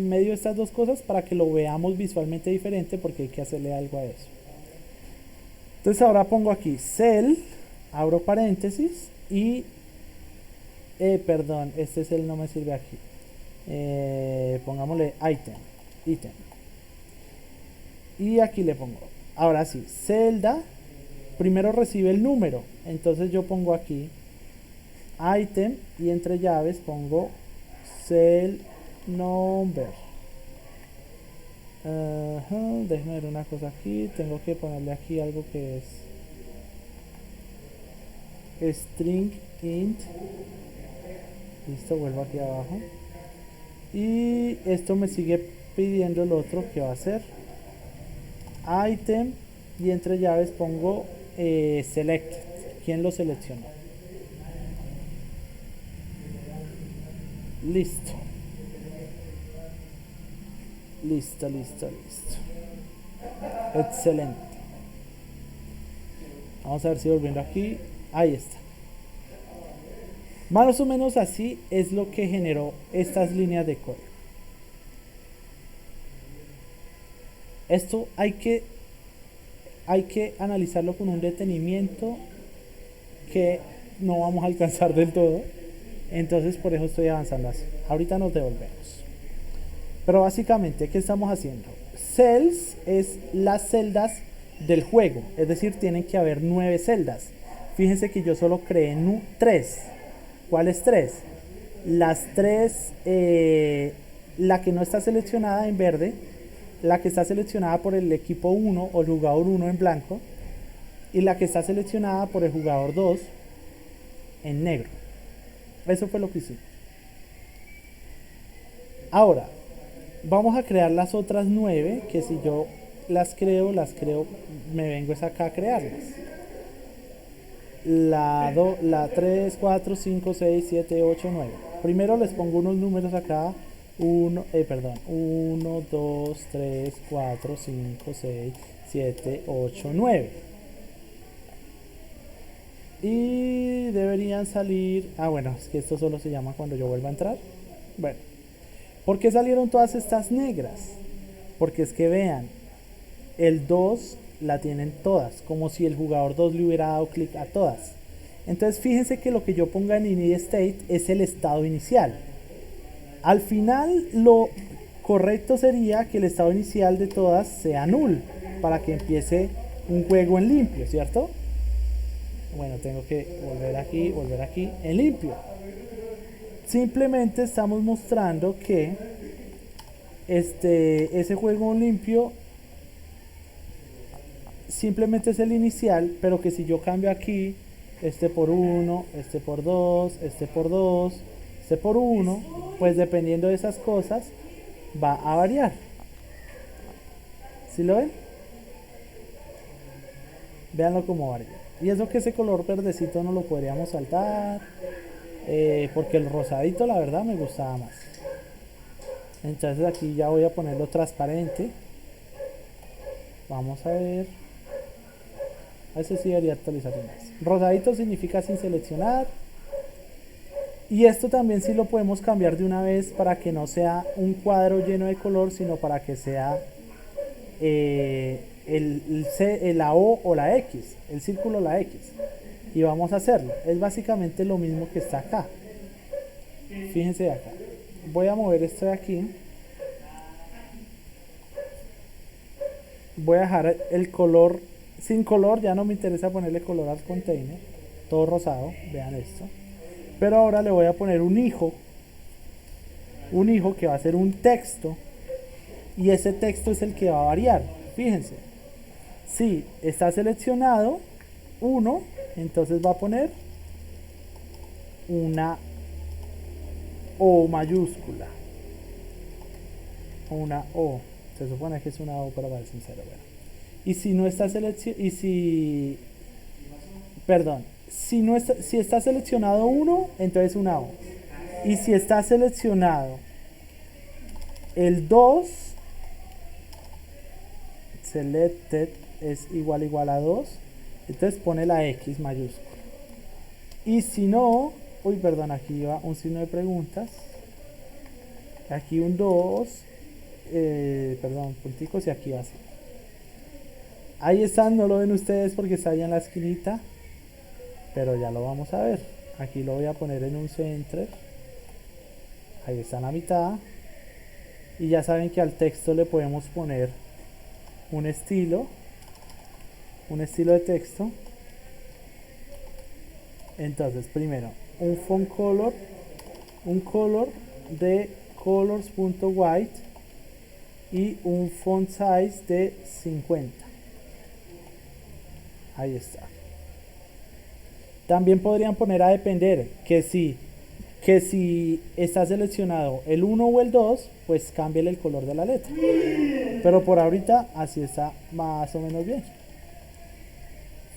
S1: medio de estas dos cosas para que lo veamos visualmente diferente, porque hay que hacerle algo a eso. Entonces ahora pongo aquí cell, abro paréntesis y perdón, este cell no me sirve aquí. Pongámosle item. Y aquí le pongo, ahora sí, celda, primero recibe el número, entonces yo pongo aquí item y entre llaves pongo cell number. Déjenme ver una cosa aquí, tengo que ponerle aquí algo que es string int. Listo, vuelvo aquí abajo y esto me sigue pidiendo el otro, que va a ser item y entre llaves pongo select, quién lo seleccionó. Listo. Excelente. Vamos a ver si volviendo aquí. Ahí está. Más o menos así es lo que generó estas líneas de código. Esto hay que analizarlo con un detenimiento que no vamos a alcanzar del todo. Entonces por eso estoy avanzando así. Ahorita nos devolvemos. Pero básicamente, ¿qué estamos haciendo? Cells es las celdas del juego. Es decir, tienen que haber 9 celdas. Fíjense que yo solo creé 3. ¿Cuáles 3? las tres, la que no está seleccionada en verde, la que está seleccionada por el equipo 1 o el jugador 1 en blanco, y la que está seleccionada por el jugador 2 en negro. Eso fue lo que hicimos. Ahora, vamos a crear las otras 9, que si yo las creo, me vengo es acá a crearlas. La 3, 4, 5, 6, 7, 8, 9. Primero les pongo unos números acá. 1, 2, 3, 4, 5, 6, 7, 8, 9. Y deberían salir... Ah, bueno, es que esto solo se llama cuando yo vuelva a entrar. Bueno, ¿por qué salieron todas estas negras? Porque es que vean, el 2 la tienen todas, como si el jugador 2 le hubiera dado clic a todas. Entonces fíjense que lo que yo ponga en init state es el estado inicial. Al final lo correcto sería que el estado inicial de todas sea null, para que empiece un juego en limpio, ¿cierto? Bueno, tengo que volver aquí, en limpio. Simplemente estamos mostrando que ese juego en limpio simplemente es el inicial, pero que si yo cambio aquí este por 1, este por 2, este por 2, este por 1, pues dependiendo de esas cosas va a variar. ¿Sí lo ven? Véanlo como varía. Y eso que ese color verdecito no lo podríamos saltar, porque el rosadito la verdad me gustaba más. Entonces aquí ya voy a ponerlo transparente. Vamos a ver. A ese sí debería actualizar más. Rosadito significa sin seleccionar. Y esto también sí lo podemos cambiar de una vez para que no sea un cuadro lleno de color, sino para que sea la O o la X, el círculo o la X. Y vamos a hacerlo. Es básicamente lo mismo que está acá. Fíjense acá. Voy a mover esto de aquí. Voy a dejar el color sin color, ya no me interesa ponerle color al container, todo rosado, vean esto. Pero ahora le voy a poner un hijo que va a ser un texto, y ese texto es el que va a variar. Fíjense, si está seleccionado 1, entonces va a poner una O mayúscula, una O, se supone que es una O para ser sincero. Bueno. Y si no está seleccionado, si está seleccionado 1, entonces una O. Y si está seleccionado el 2, selected es igual a 2, entonces pone la X mayúscula. Y si no, aquí va un signo de preguntas, aquí un 2, punticos, y aquí va así. Ahí están, no lo ven ustedes porque está ahí en la esquinita, pero ya lo vamos a ver. Aquí lo voy a poner en un center, ahí está en la mitad, y ya saben que al texto le podemos poner un estilo de texto. Entonces primero un font color, un color de colors.white y un font size de 50. Ahí está. También podrían poner a depender que si está seleccionado el 1 o el 2, pues cámbiale el color de la letra. Pero por ahorita así está más o menos bien.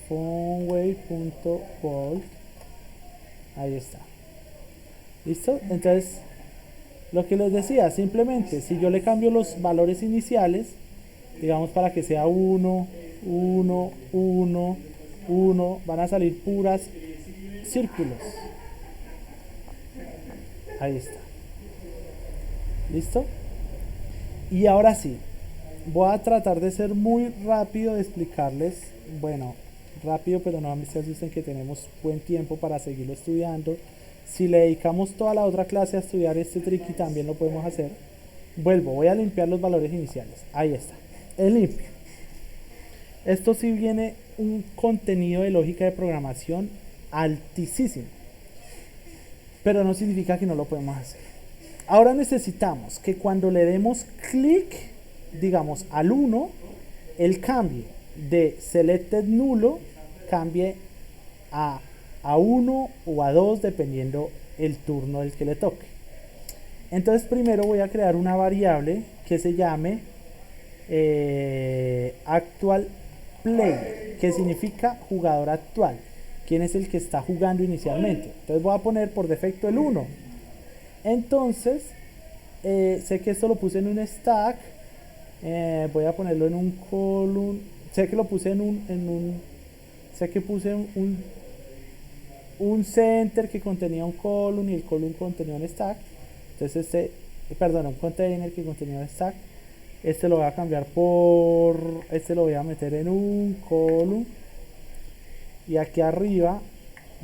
S1: Fontweight.bold. Ahí está. ¿Listo? Entonces, lo que les decía, simplemente si yo le cambio los valores iniciales, digamos para que sea 1, 1, 1, 1, van a salir puras círculos. Ahí está. ¿Listo? Y ahora sí, voy a tratar de ser muy rápido de explicarles. Bueno, rápido, pero no se asusten que tenemos buen tiempo para seguirlo estudiando. Si le dedicamos toda la otra clase a estudiar este tricky, también lo podemos hacer. Voy a limpiar los valores iniciales. Ahí está, el limpio. Esto sí viene un contenido de lógica de programación altísimo. pero no significa que no lo podemos hacer. Ahora necesitamos que cuando le demos clic, digamos al 1, el cambie de selected nulo, cambie a 1 o a 2 dependiendo el turno del que le toque. Entonces primero voy a crear una variable que se llame actual player, que significa jugador actual, quién es el que está jugando inicialmente. Entonces voy a poner por defecto el 1. Entonces sé que esto lo puse en un stack, voy a ponerlo en un column, sé que lo puse sé que puse un center que contenía un column y el column contenía un stack. Entonces un container que contenía un stack. Este lo voy a cambiar por, este lo voy a meter en un column, y aquí arriba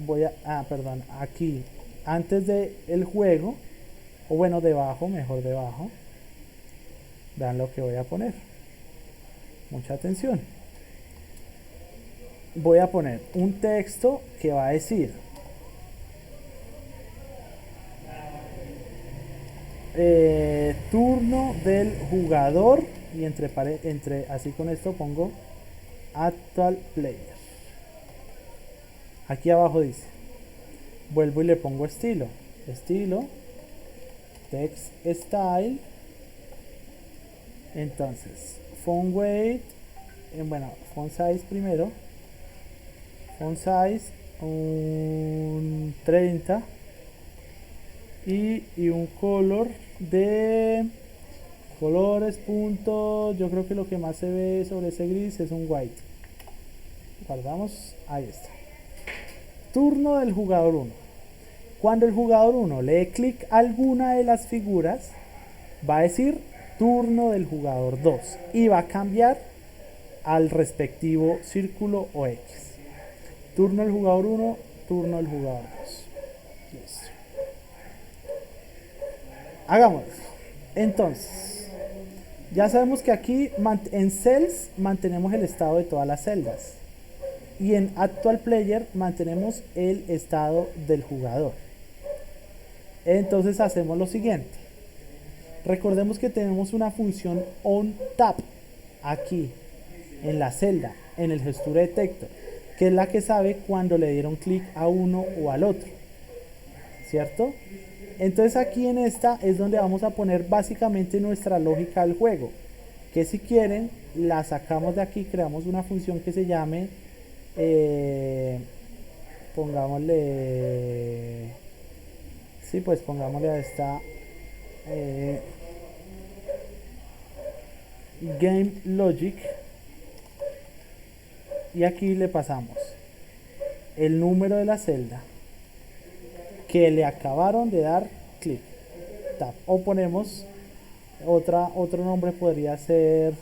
S1: voy a, aquí antes de el juego, o bueno, debajo, mejor debajo, vean lo que voy a poner, mucha atención. Voy a poner un texto que va a decir turno del jugador, y entre así con esto pongo actual player. Aquí abajo dice, vuelvo y le pongo estilo text style. Entonces font weight, font size primero, font size un 30 y un color de colores punto, yo creo que lo que más se ve sobre ese gris es un white. Guardamos, ahí está. Turno del jugador 1. Cuando el jugador 1 le dé clic a alguna de las figuras, va a decir turno del jugador 2 y va a cambiar al respectivo círculo o X. Turno del jugador 1, turno del jugador 2. Listo. Hagámoslo. Entonces, ya sabemos que aquí en cells mantenemos el estado de todas las celdas, y en actual player mantenemos el estado del jugador. Entonces hacemos lo siguiente. Recordemos que tenemos una función onTap aquí en la celda, en el gesture detector, que es la que sabe cuando le dieron clic a uno o al otro, ¿cierto? Entonces aquí en esta es donde vamos a poner básicamente nuestra lógica del juego, que si quieren la sacamos de aquí, creamos una función que se llame pongámosle a esta game logic, y aquí le pasamos el número de la celda que le acabaron de dar clic, tap, o ponemos otro nombre, podría ser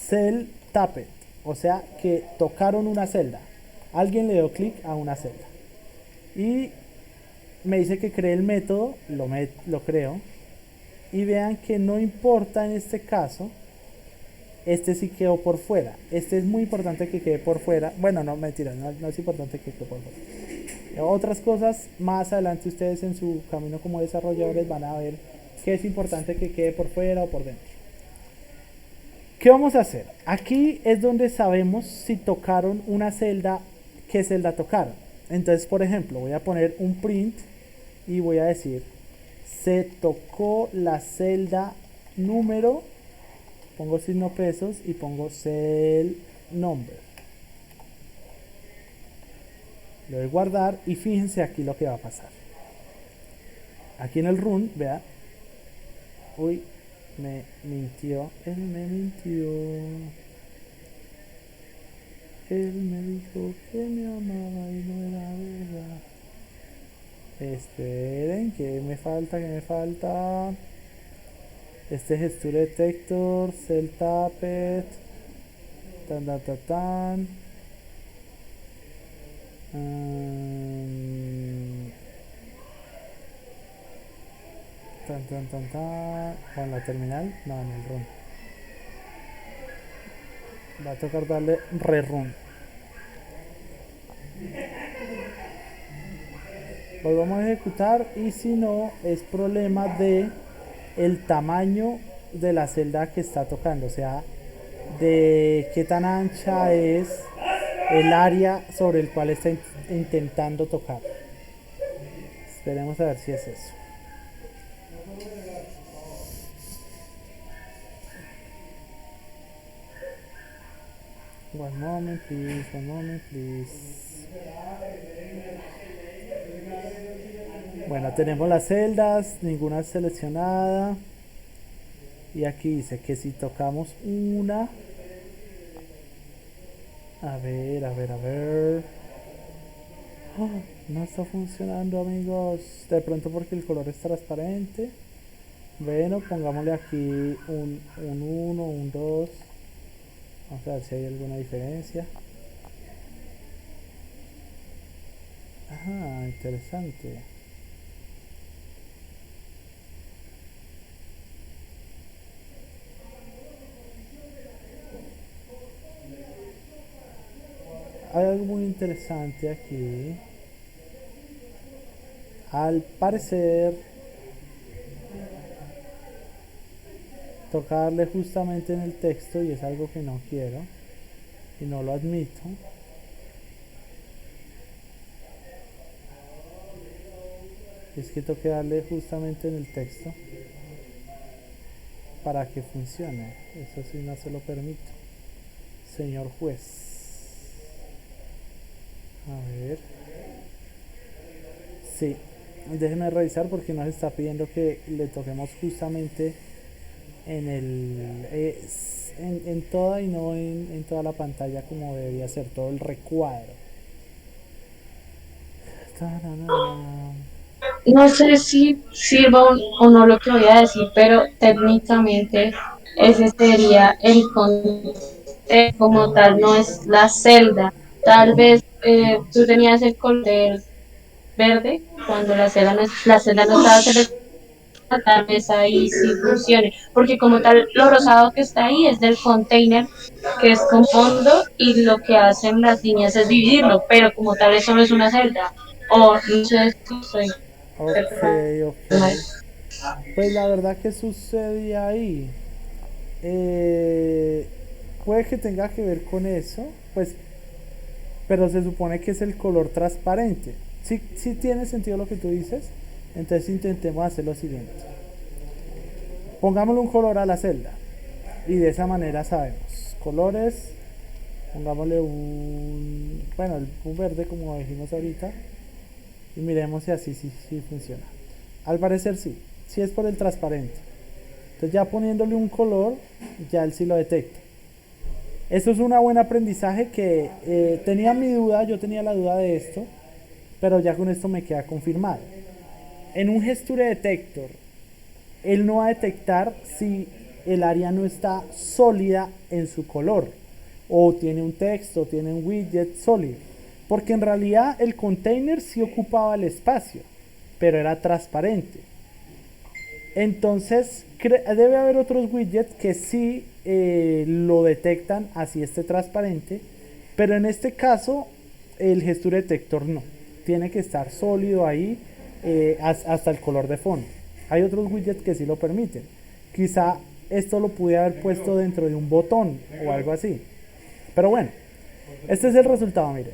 S1: cell tapped, o sea que tocaron una celda, alguien le dio clic a una celda, y me dice que cree el método, lo creo, y vean que no importa en este caso, este sí quedó por fuera, este es muy importante que quede por fuera, bueno, no, mentira, no es importante que quede por fuera. Otras cosas más adelante ustedes en su camino como desarrolladores van a ver que es importante que quede por fuera o por dentro. ¿Qué vamos a hacer? Aquí es donde sabemos si tocaron una celda, qué celda tocaron. Entonces, por ejemplo, voy a poner un print y voy a decir se tocó la celda número, pongo signo pesos y pongo cell number. Le doy guardar y fíjense aquí lo que va a pasar. Aquí en el run, vea, uy, me mintió, él me dijo que me amaba y no era verdad. Esperen, que me falta, este gesture detector, cell tapped, tan. Con la terminal, no, en el run va a tocar darle rerun. Lo vamos a ejecutar y si no es problema de el tamaño de la celda que está tocando, o sea, de qué tan ancha es el área sobre el cual está intentando tocar. Esperemos a ver si es eso. One moment please, one moment please. Bueno, tenemos las celdas, ninguna seleccionada. Y aquí dice que si tocamos una... A ver, a ver, a ver... ¡Oh! No está funcionando, amigos. De pronto porque el color es transparente. Bueno, pongámosle aquí un 1, un 2. Vamos a ver si hay alguna diferencia. Ajá, interesante. Hay algo muy interesante aquí. Al parecer, tocarle justamente en el texto y es algo que no quiero y no lo admito. Es que toque darle justamente en el texto para que funcione. Eso sí no se lo permito, señor juez. A ver. Sí, déjeme revisar porque nos está pidiendo que le toquemos justamente en el en toda y no en toda la pantalla como debería ser, todo el recuadro.
S3: No sé si sirva o no lo que voy a decir, pero técnicamente ese sería el contexto como tal, no es la celda. Tal vez tú tenías el color verde cuando la celda no estaba seleccionada, tal vez ahí sí funcione, porque como tal lo rosado que está ahí es del container que es con fondo y lo que hacen las líneas es dividirlo, pero como tal eso no es una celda. O no sé si soy
S1: Ok, ok. Pues la verdad que sucede ahí. Eh, puede que tenga que ver con eso, pues, pero se supone que es el color transparente. Sí tiene sentido lo que tú dices. Entonces intentemos hacer lo siguiente. Pongámosle un color a la celda y de esa manera sabemos. Colores, pongámosle un verde como dijimos ahorita y miremos si así sí funciona. Al parecer sí es por el transparente. Entonces ya poniéndole un color, ya él sí lo detecta. Esto es un buen aprendizaje que yo tenía la duda de esto, pero ya con esto me queda confirmado. En un gesture detector, él no va a detectar si el área no está sólida en su color, o tiene un texto, tiene un widget sólido, porque en realidad el container sí ocupaba el espacio, pero era transparente. Entonces debe haber otros widgets que sí lo detectan así esté transparente, pero en este caso el gesture detector no, tiene que estar sólido ahí hasta el color de fondo. Hay otros widgets que sí lo permiten. Quizá esto lo pude haber puesto dentro de un botón o algo así, pero bueno, este es el resultado. Mire,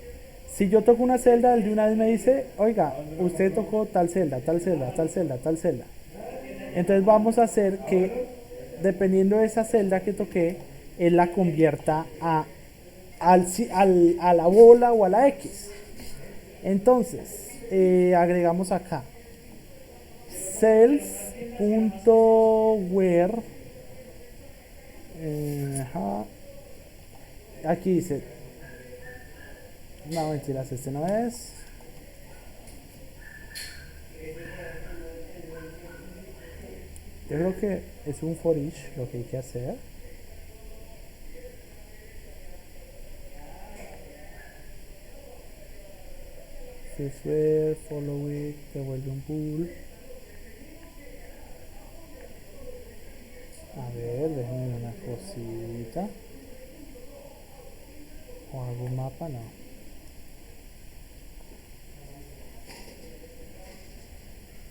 S1: si yo toco una celda, él de una vez me dice: oiga, usted tocó tal celda, tal celda, tal celda, tal celda. Entonces vamos a hacer que, dependiendo de esa celda que toqué, él la convierta a la bola o a la X. Entonces, agregamos acá cells.where. Aquí dice, no mentiras, este no es. Yo creo que es un for each lo que hay que hacer. Where, follow it, devuelve un pool. A ver, déjenme una cosita. ¿O algún mapa? No.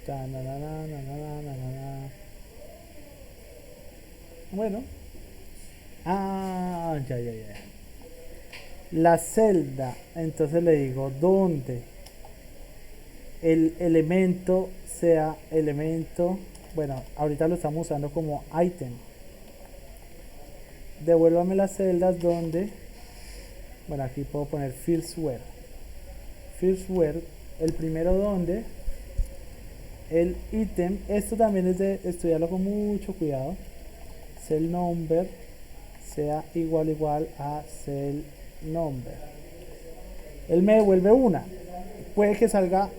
S1: Ta, na, na, na, na, na, na, na, na. Bueno. Ya. La celda, entonces le digo donde el elemento sea elemento, bueno, ahorita lo estamos usando como item. Devuélvame las celdas donde, bueno, aquí puedo poner firstware, el primero donde el ítem, esto también es de estudiarlo con mucho cuidado, cell number sea igual a cell number. Él me devuelve una, puede que salga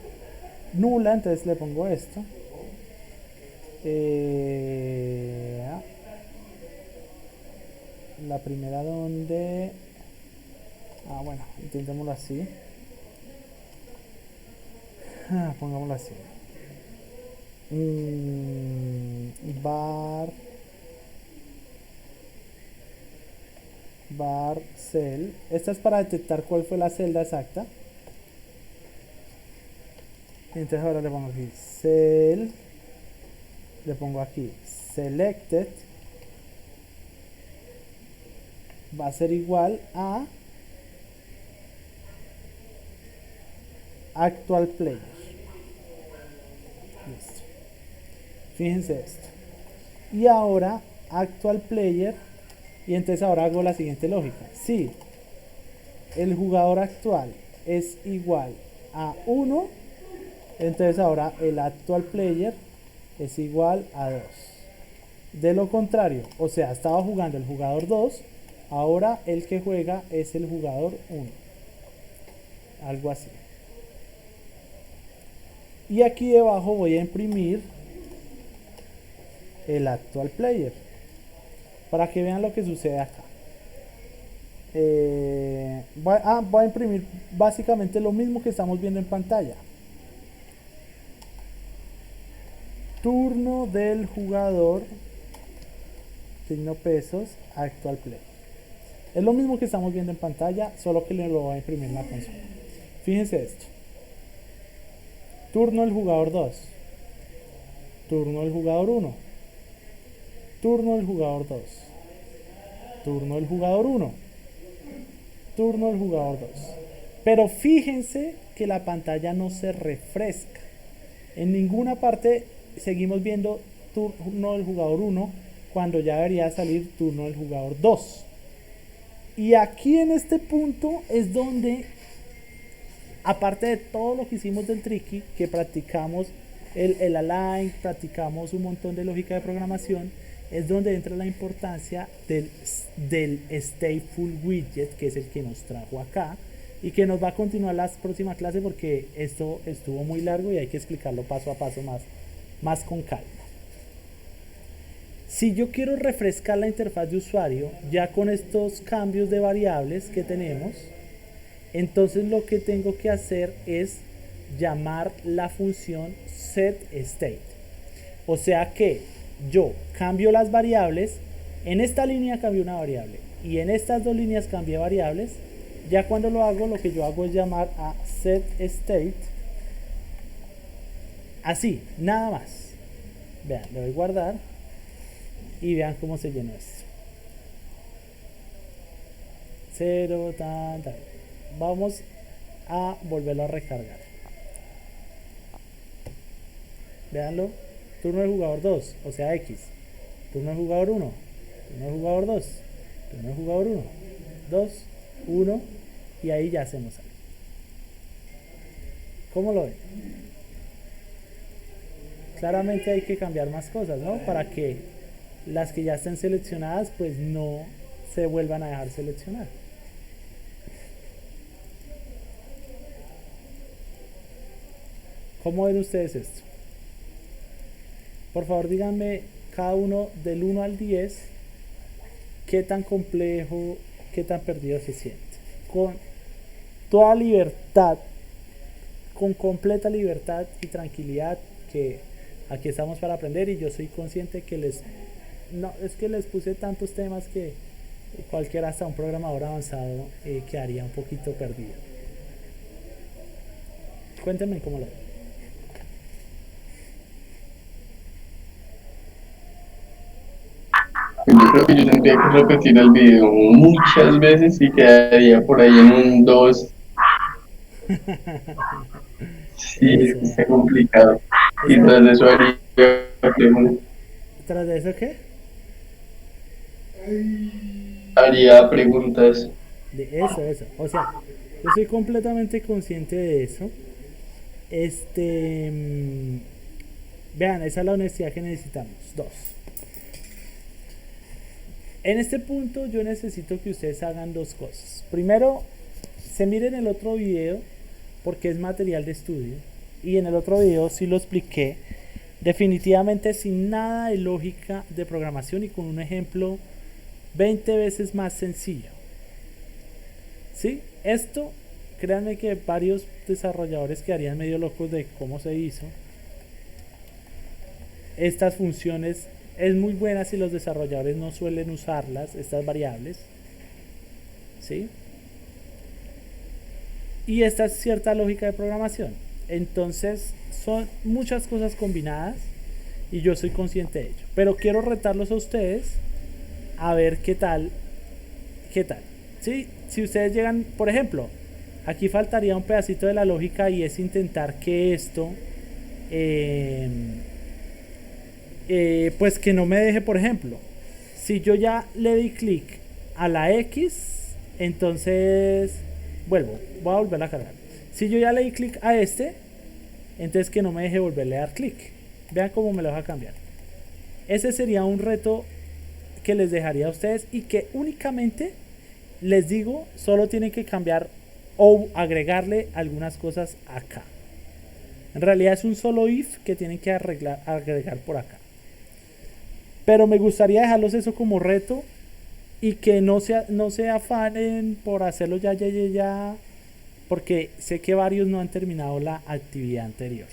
S1: nula, entonces le pongo esto. La primera donde, bueno, intentémoslo así. Pongámoslo así. Var cell. Esta es para detectar cuál fue la celda exacta. Entonces ahora le pongo aquí cell, le pongo aquí selected, va a ser igual a actual player. Listo. Fíjense esto. Y ahora actual player, y entonces ahora hago la siguiente lógica. Si el jugador actual es igual a 1, entonces ahora el actual player es igual a 2. De lo contrario, o sea, estaba jugando el jugador 2, ahora el que juega es el jugador 1. Algo así. Y aquí debajo voy a imprimir el actual player para que vean lo que sucede acá. Voy a imprimir básicamente lo mismo que estamos viendo en pantalla. Turno del jugador, signo pesos, actual player. Es lo mismo que estamos viendo en pantalla, solo que lo voy a imprimir en la consola. Fíjense esto. Turno del jugador 2. Turno del jugador 1. Turno del jugador 2. Turno del jugador 1. Turno del jugador 2. Pero fíjense que la pantalla no se refresca. En ninguna parte seguimos viendo turno del jugador 1 cuando ya debería salir turno del jugador 2. Y aquí en este punto es donde, aparte de todo lo que hicimos del tricky, que practicamos el align, practicamos un montón de lógica de programación, es donde entra la importancia del stateful widget, que es el que nos trajo acá y que nos va a continuar las próximas clases, porque esto estuvo muy largo y hay que explicarlo paso a paso más con calma. Si yo quiero refrescar la interfaz de usuario ya con estos cambios de variables que tenemos, entonces lo que tengo que hacer es llamar la función setState. O sea que yo cambio las variables, en esta línea cambio una variable y en estas dos líneas cambié variables. Ya cuando lo hago, lo que yo hago es llamar a setState, así, nada más. Vean, le doy guardar y vean cómo se llenó esto. 0, tan. Vamos a volverlo a recargar. Veanlo. Turno del jugador 2, o sea X. Turno del jugador 1. Turno del jugador 2. Turno del jugador 1. 2, 1. Y ahí ya hacemos algo. ¿Cómo lo ven? Claramente hay que cambiar más cosas, ¿no? Para que las que ya estén seleccionadas pues no se vuelvan a dejar seleccionar. ¿Cómo ven ustedes esto? Por favor díganme cada uno del 1 al 10 qué tan complejo, qué tan perdido se siente. Con toda libertad, con completa libertad y tranquilidad, que aquí estamos para aprender y yo soy consciente que les puse tantos temas que cualquiera, hasta un programador avanzado, quedaría un poquito perdido. Cuéntenme cómo lo ven.
S2: yo creo que yo tendría que repetir el video muchas veces y quedaría por ahí en un 2. Sí, es
S1: Eso.
S2: que está complicado. Y
S1: Esa,
S2: tras eso haría preguntas.
S1: ¿tras de eso qué?
S2: Haría preguntas.
S1: De eso. O sea, yo soy completamente consciente de eso. Vean, esa es la honestidad que necesitamos. Dos. En este punto yo necesito que ustedes hagan dos cosas. Primero, se miren el otro video porque es material de estudio. Y en el otro video sí lo expliqué definitivamente sin nada de lógica de programación y con un ejemplo 20 veces más sencillo. ¿Sí? Esto, créanme que varios desarrolladores quedarían medio locos de cómo se hizo. Estas funciones es muy buena si los desarrolladores no suelen usarlas, estas variables. ¿Sí? Y esta es cierta lógica de programación. Entonces, son muchas cosas combinadas y yo soy consciente de ello. Pero quiero retarlos a ustedes a ver qué tal. ¿Sí? Si ustedes llegan, por ejemplo, aquí faltaría un pedacito de la lógica y es intentar que esto pues que no me deje, por ejemplo, si yo ya le di clic a la X, entonces voy a volver a cargar. Si yo ya le di clic a este, entonces que no me deje volverle a dar clic. Vean cómo me lo deja cambiar. Ese sería un reto que les dejaría a ustedes y que únicamente les digo, solo tienen que cambiar o agregarle algunas cosas acá. En realidad es un solo if que tienen que agregar por acá. Pero me gustaría dejarlos eso como reto y que no se afanen por hacerlo ya, porque sé que varios no han terminado la actividad anterior.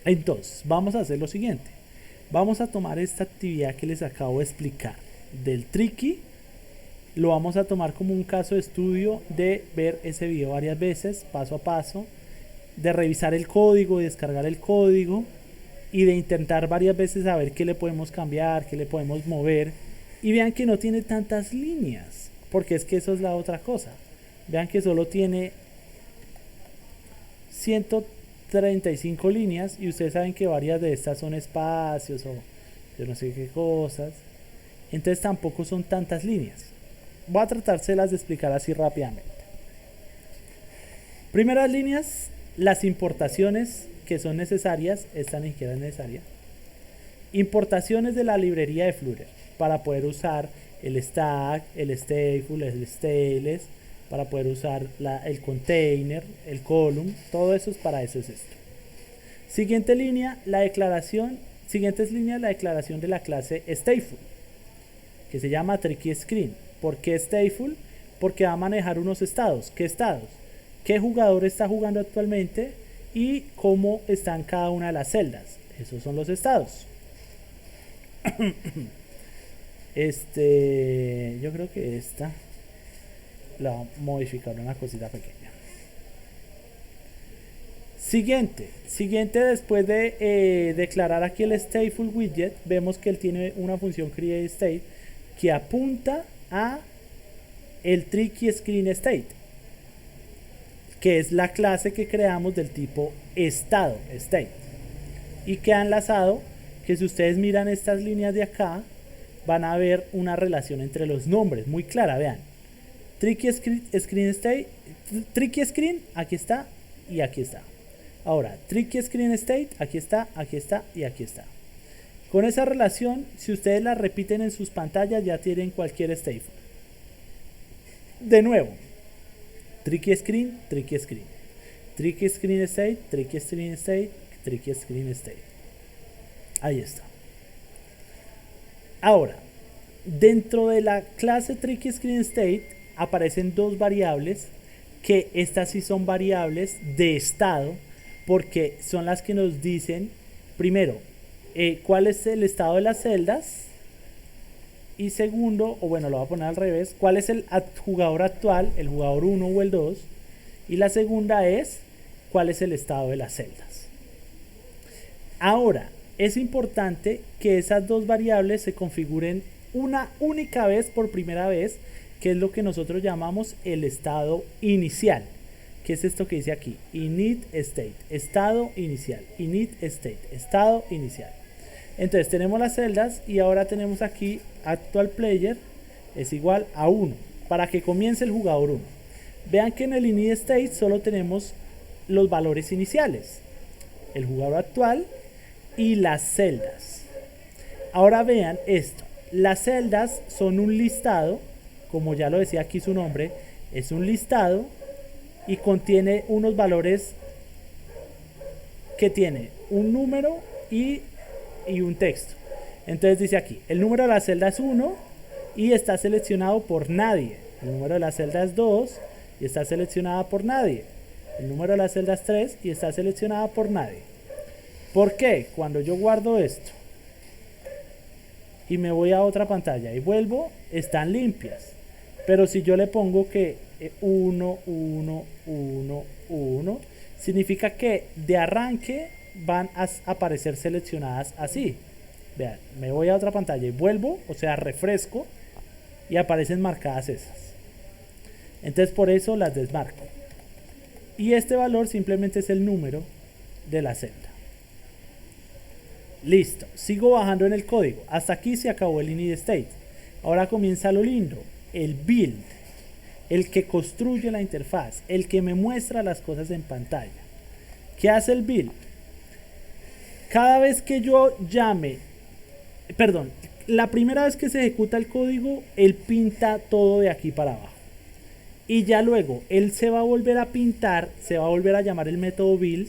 S1: Entonces, vamos a hacer lo siguiente. Vamos a tomar esta actividad que les acabo de explicar del tricky, lo vamos a tomar como un caso de estudio de ver ese video varias veces, paso a paso, de revisar el código, de descargar el código y de intentar varias veces a ver qué le podemos cambiar, qué le podemos mover. Y vean que no tiene tantas líneas, porque es que eso es la otra cosa. Vean que solo tiene 135 líneas y ustedes saben que varias de estas son espacios o yo no sé qué cosas. Entonces tampoco son tantas líneas. Voy a tratárselas de explicar así rápidamente. Primeras líneas, las importaciones que son necesarias, esta ni siquiera es necesaria. Importaciones de la librería de Flutter para poder usar el stack, el stateful, el stateless, para poder usar el container, el column, todo eso es para eso es esto. Siguiente línea, la declaración de la clase stateful, que se llama tricky screen. ¿Por qué stateful? Porque va a manejar unos estados. ¿Qué estados? ¿Qué jugador está jugando actualmente? Y cómo están cada una de las celdas. Esos son los estados. Yo creo que esta la voy a modificar una cosita pequeña. Siguiente después de declarar aquí el stateful widget, vemos que él tiene una función createState que apunta a el tricky screen state, que es la clase que creamos del tipo estado, state, y que ha enlazado, que si ustedes miran estas líneas de acá, van a ver una relación entre los nombres, muy clara, vean. Tricky screen state, tricky screen, aquí está y aquí está. Ahora, tricky screen state, aquí está y aquí está. Con esa relación, si ustedes la repiten en sus pantallas, ya tienen cualquier stateful. De nuevo, tricky screen, tricky screen. Tricky screen state, tricky screen state, tricky screen state. Ahí está. Ahora, dentro de la clase tricky screen state aparecen dos variables, que estas sí son variables de estado, porque son las que nos dicen, primero, cuál es el estado de las celdas, y segundo, o bueno, lo voy a poner al revés, cuál es el jugador actual, el jugador 1 o el 2, y la segunda es cuál es el estado de las celdas. Ahora, es importante que esas dos variables se configuren una única vez por primera vez, que es lo que nosotros llamamos el estado inicial. ¿Qué es esto que dice aquí? Init state, estado inicial, init state, estado inicial. Entonces tenemos las celdas y ahora tenemos aquí actual player es igual a 1 para que comience el jugador 1. Vean que en el init state solo tenemos los valores iniciales, el jugador actual y las celdas. Ahora vean esto, las celdas son un listado, como ya lo decía aquí su nombre, es un listado y contiene unos valores que tiene un número y un texto. Entonces dice aquí, el número de la celda es 1 y está seleccionado por nadie. El número de la celda es 2 y está seleccionada por nadie. El número de la celda es 3 y está seleccionada por nadie. ¿Por qué? Cuando yo guardo esto y me voy a otra pantalla y vuelvo, están limpias. Pero si yo le pongo que 1, 1, 1, 1, significa que de arranque van a aparecer seleccionadas así. Vean, me voy a otra pantalla y vuelvo, o sea, refresco y aparecen marcadas esas. Entonces por eso las desmarco. Y este valor simplemente es el número de la celda. Listo, sigo bajando en el código. Hasta aquí se acabó el init state. Ahora comienza lo lindo, el build, el que construye la interfaz, el que me muestra las cosas en pantalla. ¿Qué hace el build? Cada vez que yo la primera vez que se ejecuta el código, él pinta todo de aquí para abajo. Y ya luego, él se va a volver a pintar, se va a volver a llamar el método build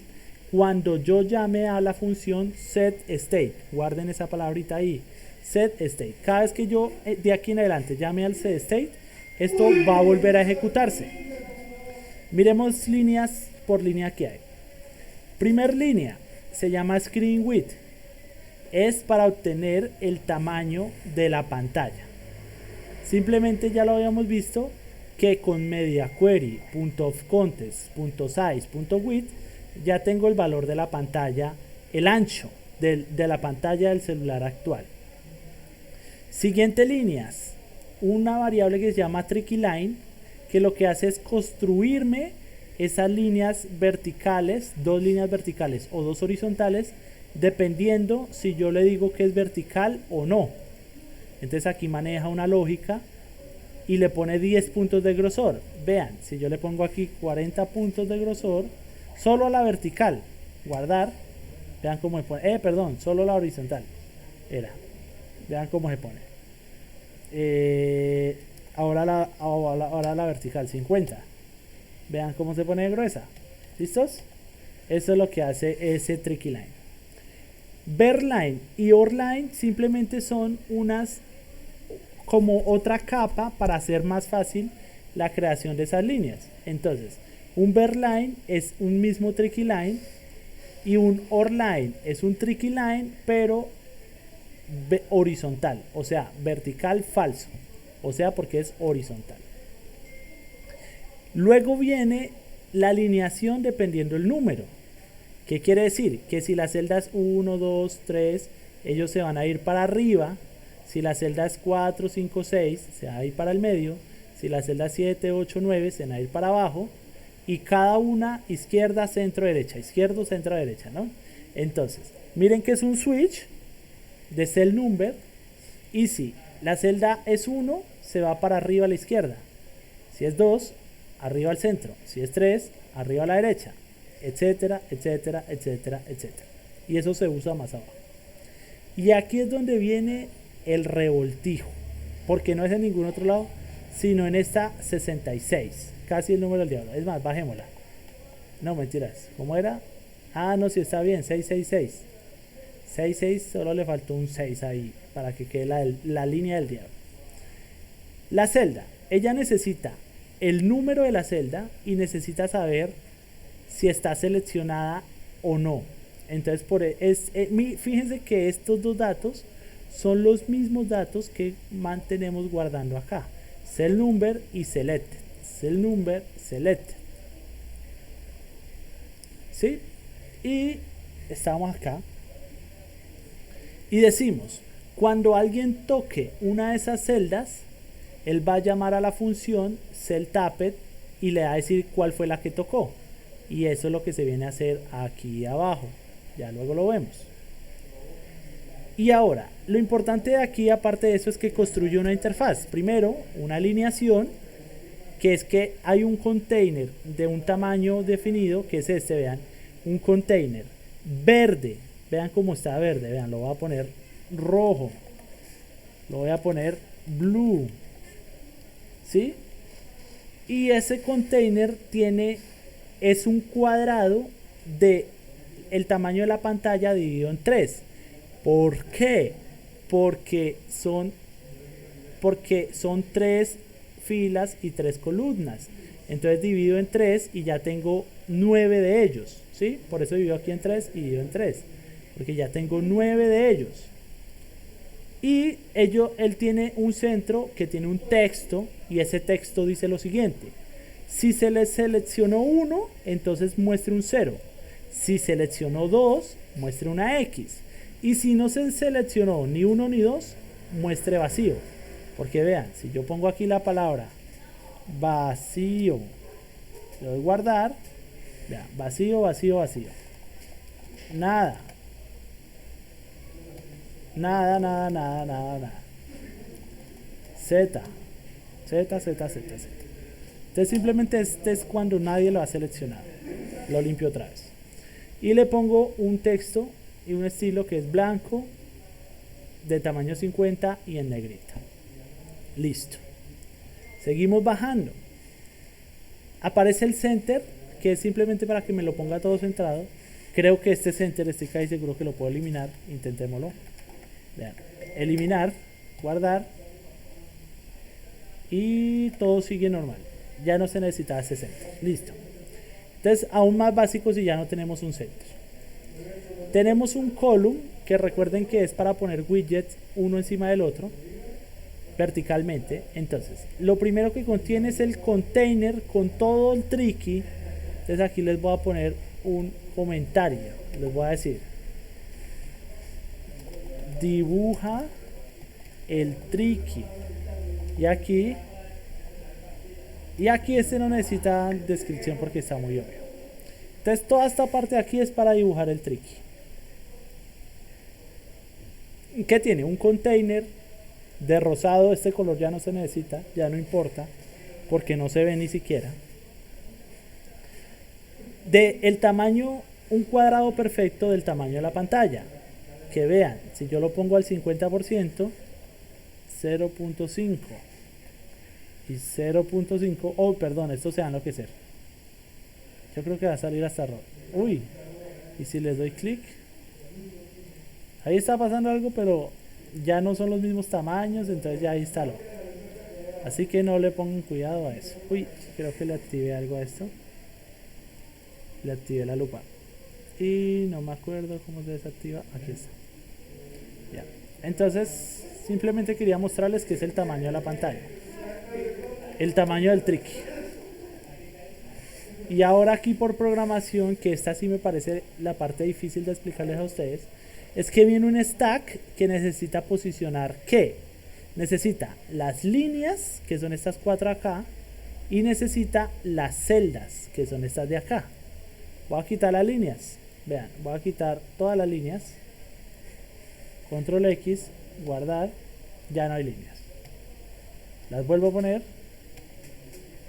S1: cuando yo llame a la función setState. Guarden esa palabrita ahí, setState. Cada vez que yo de aquí en adelante llame al setState, esto va a volver a ejecutarse. Miremos líneas por línea que hay. Primer línea se llama screen width. Es para obtener el tamaño de la pantalla. Simplemente ya lo habíamos visto que con media query .ofcontest.size.width ya tengo el valor de la pantalla, el ancho de la pantalla del celular actual. Siguiente líneas, una variable que se llama tricky line, que lo que hace es construirme esas líneas verticales, dos líneas verticales o dos horizontales, dependiendo si yo le digo que es vertical o no. Entonces aquí maneja una lógica y le pone 10 puntos de grosor. Vean, si yo le pongo aquí 40 puntos de grosor, solo a la vertical, guardar, vean cómo se pone, solo la horizontal, vean cómo se pone. Ahora la vertical, 50. Vean cómo se pone gruesa. ¿Listos? Eso es lo que hace ese tricky line. Verline y orline simplemente son como otra capa para hacer más fácil la creación de esas líneas. Entonces, un verline es un mismo tricky line y un orline es un tricky line pero horizontal, o sea, vertical falso, o sea, porque es horizontal. Luego viene la alineación dependiendo del número. ¿Qué quiere decir? Que si la celda es 1, 2, 3, ellos se van a ir para arriba. Si la celda es 4, 5, 6, se va a ir para el medio. Si la celda es 7, 8, 9, se van a ir para abajo. Y cada una izquierda, centro, derecha. Izquierdo, centro, derecha, ¿no? Entonces, miren que es un switch de cell number. Y si la celda es 1, se va para arriba a la izquierda. Si es 2, arriba al centro. Si es 3, arriba a la derecha. Etcétera, etcétera, etcétera, etcétera. Y eso se usa más abajo. Y aquí es donde viene el revoltijo, porque no es en ningún otro lado, sino en esta 66, casi el número del diablo. Es más, bajémosla. No, mentiras. ¿Cómo era? Ah, no, sí está bien, 666. 66, solo le faltó un 6 ahí para que quede la línea del diablo. La celda, ella necesita el número de la celda y necesita saber si está seleccionada o no. Entonces fíjense que estos dos datos son los mismos datos que mantenemos guardando acá, cell number y selected, cell number, selected, ¿sí? Y estamos acá y decimos Cuando alguien toque una de esas celdas, él va a llamar a la función cellTapped y le va a decir cuál fue la que tocó. Y eso es lo que se viene a hacer aquí abajo. Ya luego lo vemos. Y ahora, lo importante de aquí, aparte de eso, es que construye una interfaz. Primero, una alineación, que es que hay un container de un tamaño definido, que es este, vean, un container verde. Vean cómo está verde, vean, lo voy a poner rojo. Lo voy a poner blue. ¿Sí? Y ese container es un cuadrado de el tamaño de la pantalla dividido en 3. ¿Por qué? Porque son 3 filas y 3 columnas. Entonces divido en 3 y ya tengo 9 de ellos. ¿Sí? Por eso divido aquí en 3 y divido en 3. Porque ya tengo 9 de ellos. Y él tiene un centro que tiene un texto, y ese texto dice lo siguiente: si se le seleccionó 1, entonces muestre un 0. Si seleccionó 2, muestre una X. Y si no se seleccionó ni 1 ni 2, muestre vacío. Porque vean, si yo pongo aquí la palabra vacío, le doy guardar, vean, vacío, vacío, vacío. Nada. Nada, nada, nada, nada, nada. Z. Z, Z, Z, Z. Entonces simplemente este es cuando nadie lo ha seleccionado. Lo limpio otra vez. Y le pongo un texto y un estilo que es blanco, de tamaño 50 y en negrita. Listo. Seguimos bajando. Aparece el center, que es simplemente para que me lo ponga todo centrado. Creo que este center, estoy casi seguro que lo puedo eliminar. Intentémoslo. Vean, eliminar, guardar, y todo sigue normal. Ya no se necesita ese center. Listo. Entonces, aún más básico si ya no tenemos un center. Tenemos un column, que recuerden que es para poner widgets uno encima del otro verticalmente. Entonces, lo primero que contiene es el container con todo el tricky. Entonces aquí les voy a poner un comentario. Les voy a decir: dibuja el tricky. Y aquí este no necesita descripción porque está muy obvio. Entonces toda esta parte de aquí es para dibujar el tricky. ¿Qué tiene? Un container de rosado. Este color ya no se necesita, ya no importa, porque no se ve ni siquiera. De el tamaño, un cuadrado perfecto del tamaño de la pantalla. Que vean, si yo lo pongo al 50%, 0.5 y 0.5, oh perdón, esto se va a enloquecer. Yo creo que va a salir hasta rojo. Uy, y si les doy clic, ahí está pasando algo, pero ya no son los mismos tamaños, entonces ya instaló. Así que no le pongan cuidado a eso. Uy, creo que le activé algo a esto. Le activé la lupa y no me acuerdo cómo se desactiva. Aquí está. Ya. Entonces simplemente quería mostrarles que es el tamaño de la pantalla, el tamaño del tricky. Y ahora aquí por programación, que esta sí me parece la parte difícil de explicarles a ustedes, es que viene un stack que necesita posicionar ¿qué? Necesita las líneas, que son estas 4 acá, y necesita las celdas, que son estas de acá. Voy a quitar las líneas. Vean, voy a quitar todas las líneas. Control X, guardar. Ya no hay líneas. Las vuelvo a poner.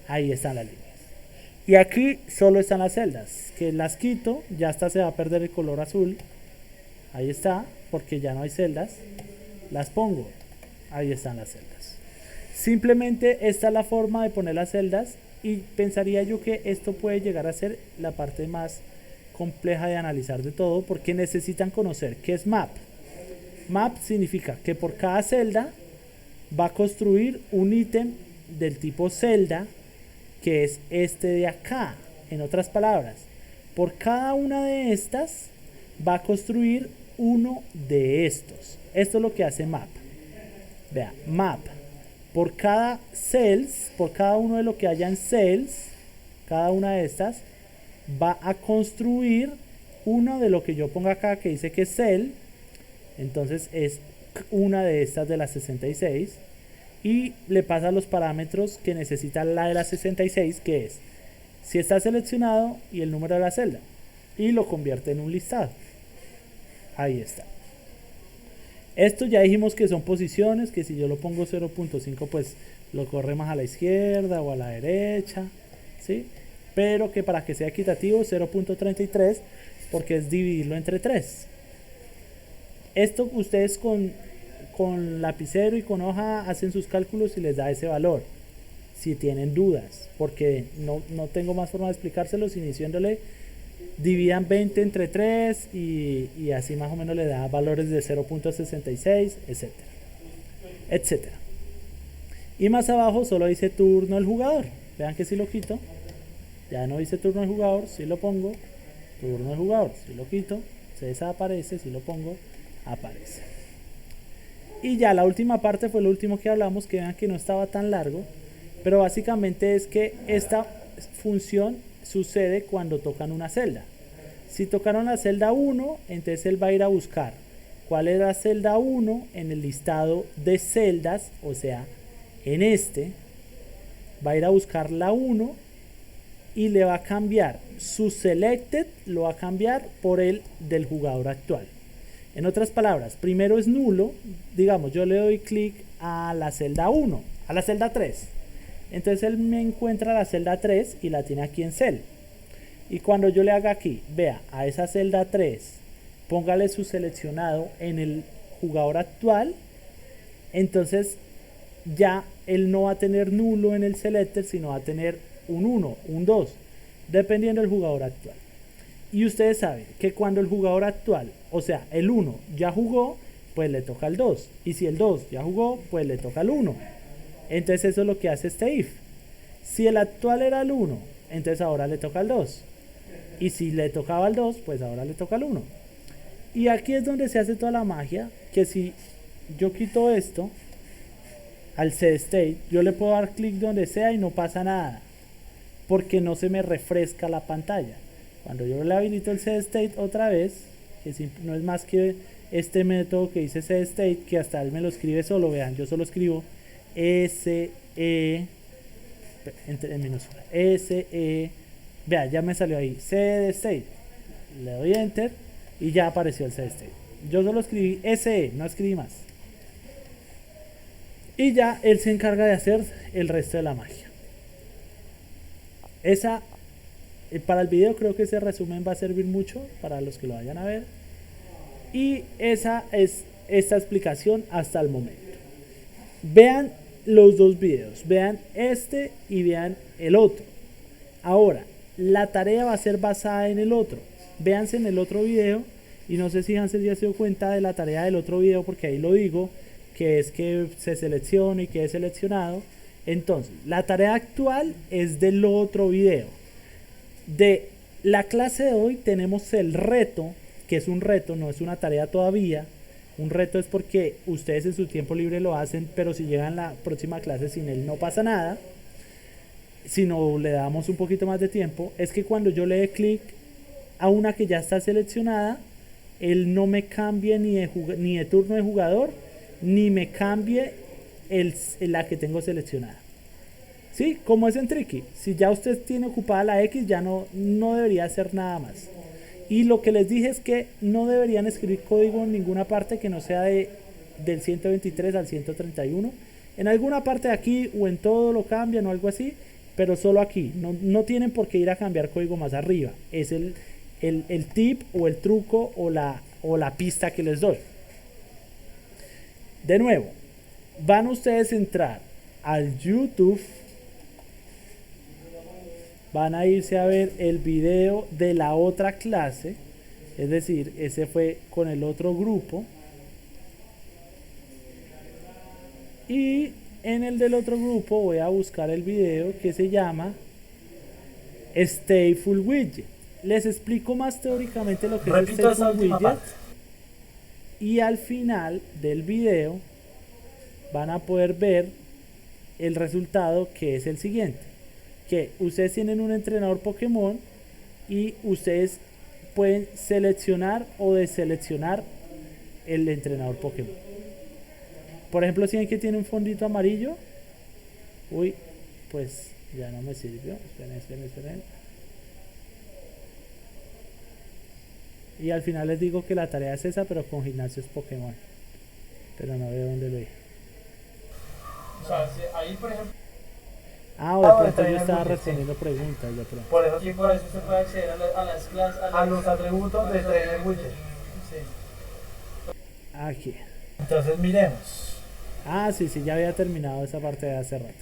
S1: Ahí están las líneas. Y aquí solo están las celdas. Que las quito, ya hasta se va a perder el color azul. Ahí está, porque ya no hay celdas. Las pongo. Ahí están las celdas. Simplemente esta es la forma de poner las celdas. Y pensaría yo que esto puede llegar a ser la parte más compleja de analizar de todo, porque necesitan conocer qué es map. Map significa que por cada celda va a construir un ítem del tipo celda, que es este de acá. En otras palabras, por cada una de estas va a construir uno de estos. Esto es lo que hace map. Vea, map. Por cada cells, por cada uno de lo que haya en cells, cada una de estas va a construir uno de lo que yo ponga acá que dice que es cell. Entonces es una de estas de las 66 y le pasa los parámetros que necesita la de la 66, que es si está seleccionado y el número de la celda, y lo convierte en un listado. Ahí está. Esto ya dijimos que son posiciones, que si yo lo pongo 0.5 pues lo corre más a la izquierda o a la derecha, ¿sí? Pero que para que sea equitativo 0.33 porque es dividirlo entre 3. Esto ustedes con lapicero y con hoja hacen sus cálculos y les da ese valor. Si tienen dudas, porque no tengo más forma de explicárselos iniciándole, dividan 20 entre 3 y así más o menos le da valores de 0.66, etcétera, etcétera. Y más abajo solo dice turno del jugador. Vean que si lo quito, ya no dice turno del jugador. Si lo pongo, turno del jugador. Si lo quito, se desaparece. Si lo pongo, aparece. Y ya la última parte fue lo último que hablamos, que vean que no estaba tan largo, pero básicamente es que esta función sucede cuando tocan una celda. Si tocaron la celda 1, entonces él va a ir a buscar cuál es la celda 1 en el listado de celdas, o sea, en este, va a ir a buscar la 1 y le va a cambiar su selected, lo va a cambiar por el del jugador actual. En otras palabras, primero es nulo, digamos, yo le doy clic a la celda 1, a la celda 3. Entonces él me encuentra la celda 3 y la tiene aquí en cel. Y cuando yo le haga aquí, vea, a esa celda 3, póngale su seleccionado en el jugador actual, entonces ya él no va a tener nulo en el selector, sino va a tener un 1, un 2, dependiendo del jugador actual. Y ustedes saben que cuando el jugador actual, o sea, el 1 ya jugó, pues le toca al 2. Y si el 2 ya jugó, pues le toca al 1. Entonces eso es lo que hace este if. Si el actual era el 1, entonces ahora le toca al 2. Y si le tocaba al 2, pues ahora le toca al 1. Y aquí es donde se hace toda la magia, que si yo quito esto, al setState, yo le puedo dar clic donde sea y no pasa nada, porque no se me refresca la pantalla. Cuando yo le habilito el setState otra vez, que no es más que este método que dice setState, que hasta él me lo escribe solo, vean, yo solo escribo SE en minúscula, SE, vean, ya me salió ahí, setState, le doy enter y ya apareció el setState. Yo solo escribí SE, no escribí más. Y ya él se encarga de hacer el resto de la magia. Para el video creo que ese resumen va a servir mucho para los que lo vayan a ver. Y esa es esta explicación hasta el momento. Vean los dos videos, vean este y vean el otro. Ahora, la tarea va a ser basada en el otro. Véanse en el otro video y no sé si Hansel ya se dio cuenta de la tarea del otro video, porque ahí lo digo, que es que se seleccione y quede seleccionado. Entonces, la tarea actual es del otro video. De la clase de hoy tenemos el reto, que es un reto, no es una tarea todavía. Un reto es porque ustedes en su tiempo libre lo hacen, pero si llegan la próxima clase sin él no pasa nada. Si no le damos un poquito más de tiempo, es que cuando yo le dé clic a una que ya está seleccionada, él no me cambie ni de turno de jugador, ni me cambie la que tengo seleccionada. ¿Sí? Como es en Tricky, si ya usted tiene ocupada la X, ya no debería hacer nada más. Y lo que les dije es que no deberían escribir código en ninguna parte que no sea del 123 al 131. En alguna parte de aquí o en todo lo cambian o algo así, pero solo aquí. No tienen por qué ir a cambiar código más arriba. Es el tip o el truco o la pista que les doy. De nuevo, van ustedes a entrar al YouTube, van a irse a ver el video de la otra clase, es decir, ese fue con el otro grupo, y en el del otro grupo voy a buscar el video que se llama Stateful Widget. Les explico más teóricamente lo que es Stateful Widget. Y al final del video van a poder ver el resultado, que es el siguiente, que ustedes tienen un entrenador Pokémon y ustedes pueden seleccionar o deseleccionar el entrenador Pokémon. por ejemplo, si ven que tiene un fondito amarillo, uy, pues ya no me sirvió. Esperen. Y al final les digo que la tarea es esa, pero con gimnasios Pokémon. Pero no veo dónde lo vi.
S5: O sea, ahí por ejemplo.
S1: Ah, o de pronto yo estaba respondiendo preguntas de pronto.
S5: Por eso, y por eso se puede acceder a las clases, a los atributos de Trainer Widget. Sí.
S1: Aquí.
S5: Entonces miremos.
S1: Ah, sí, ya había terminado esa parte de hace rato.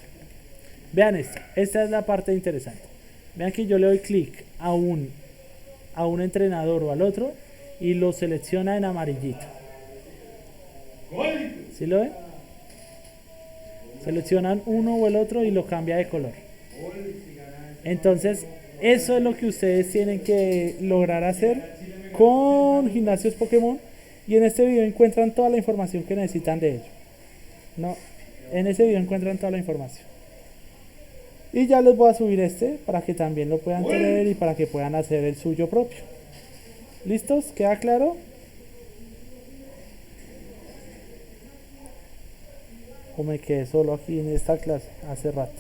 S1: Vean esto, esta es la parte interesante. Vean que yo le doy clic a un entrenador o al otro y lo selecciona en amarillito. ¿Sí lo ven? Seleccionan uno o el otro y lo cambia de color. Entonces, eso es lo que ustedes tienen que lograr hacer con gimnasios Pokémon. Y en este video encuentran toda la información que necesitan de ello. No, en ese video encuentran toda la información. Y ya les voy a subir este para que también lo puedan tener y para que puedan hacer el suyo propio. ¿Listos? ¿Queda claro? O me quedé solo aquí en esta clase hace rato.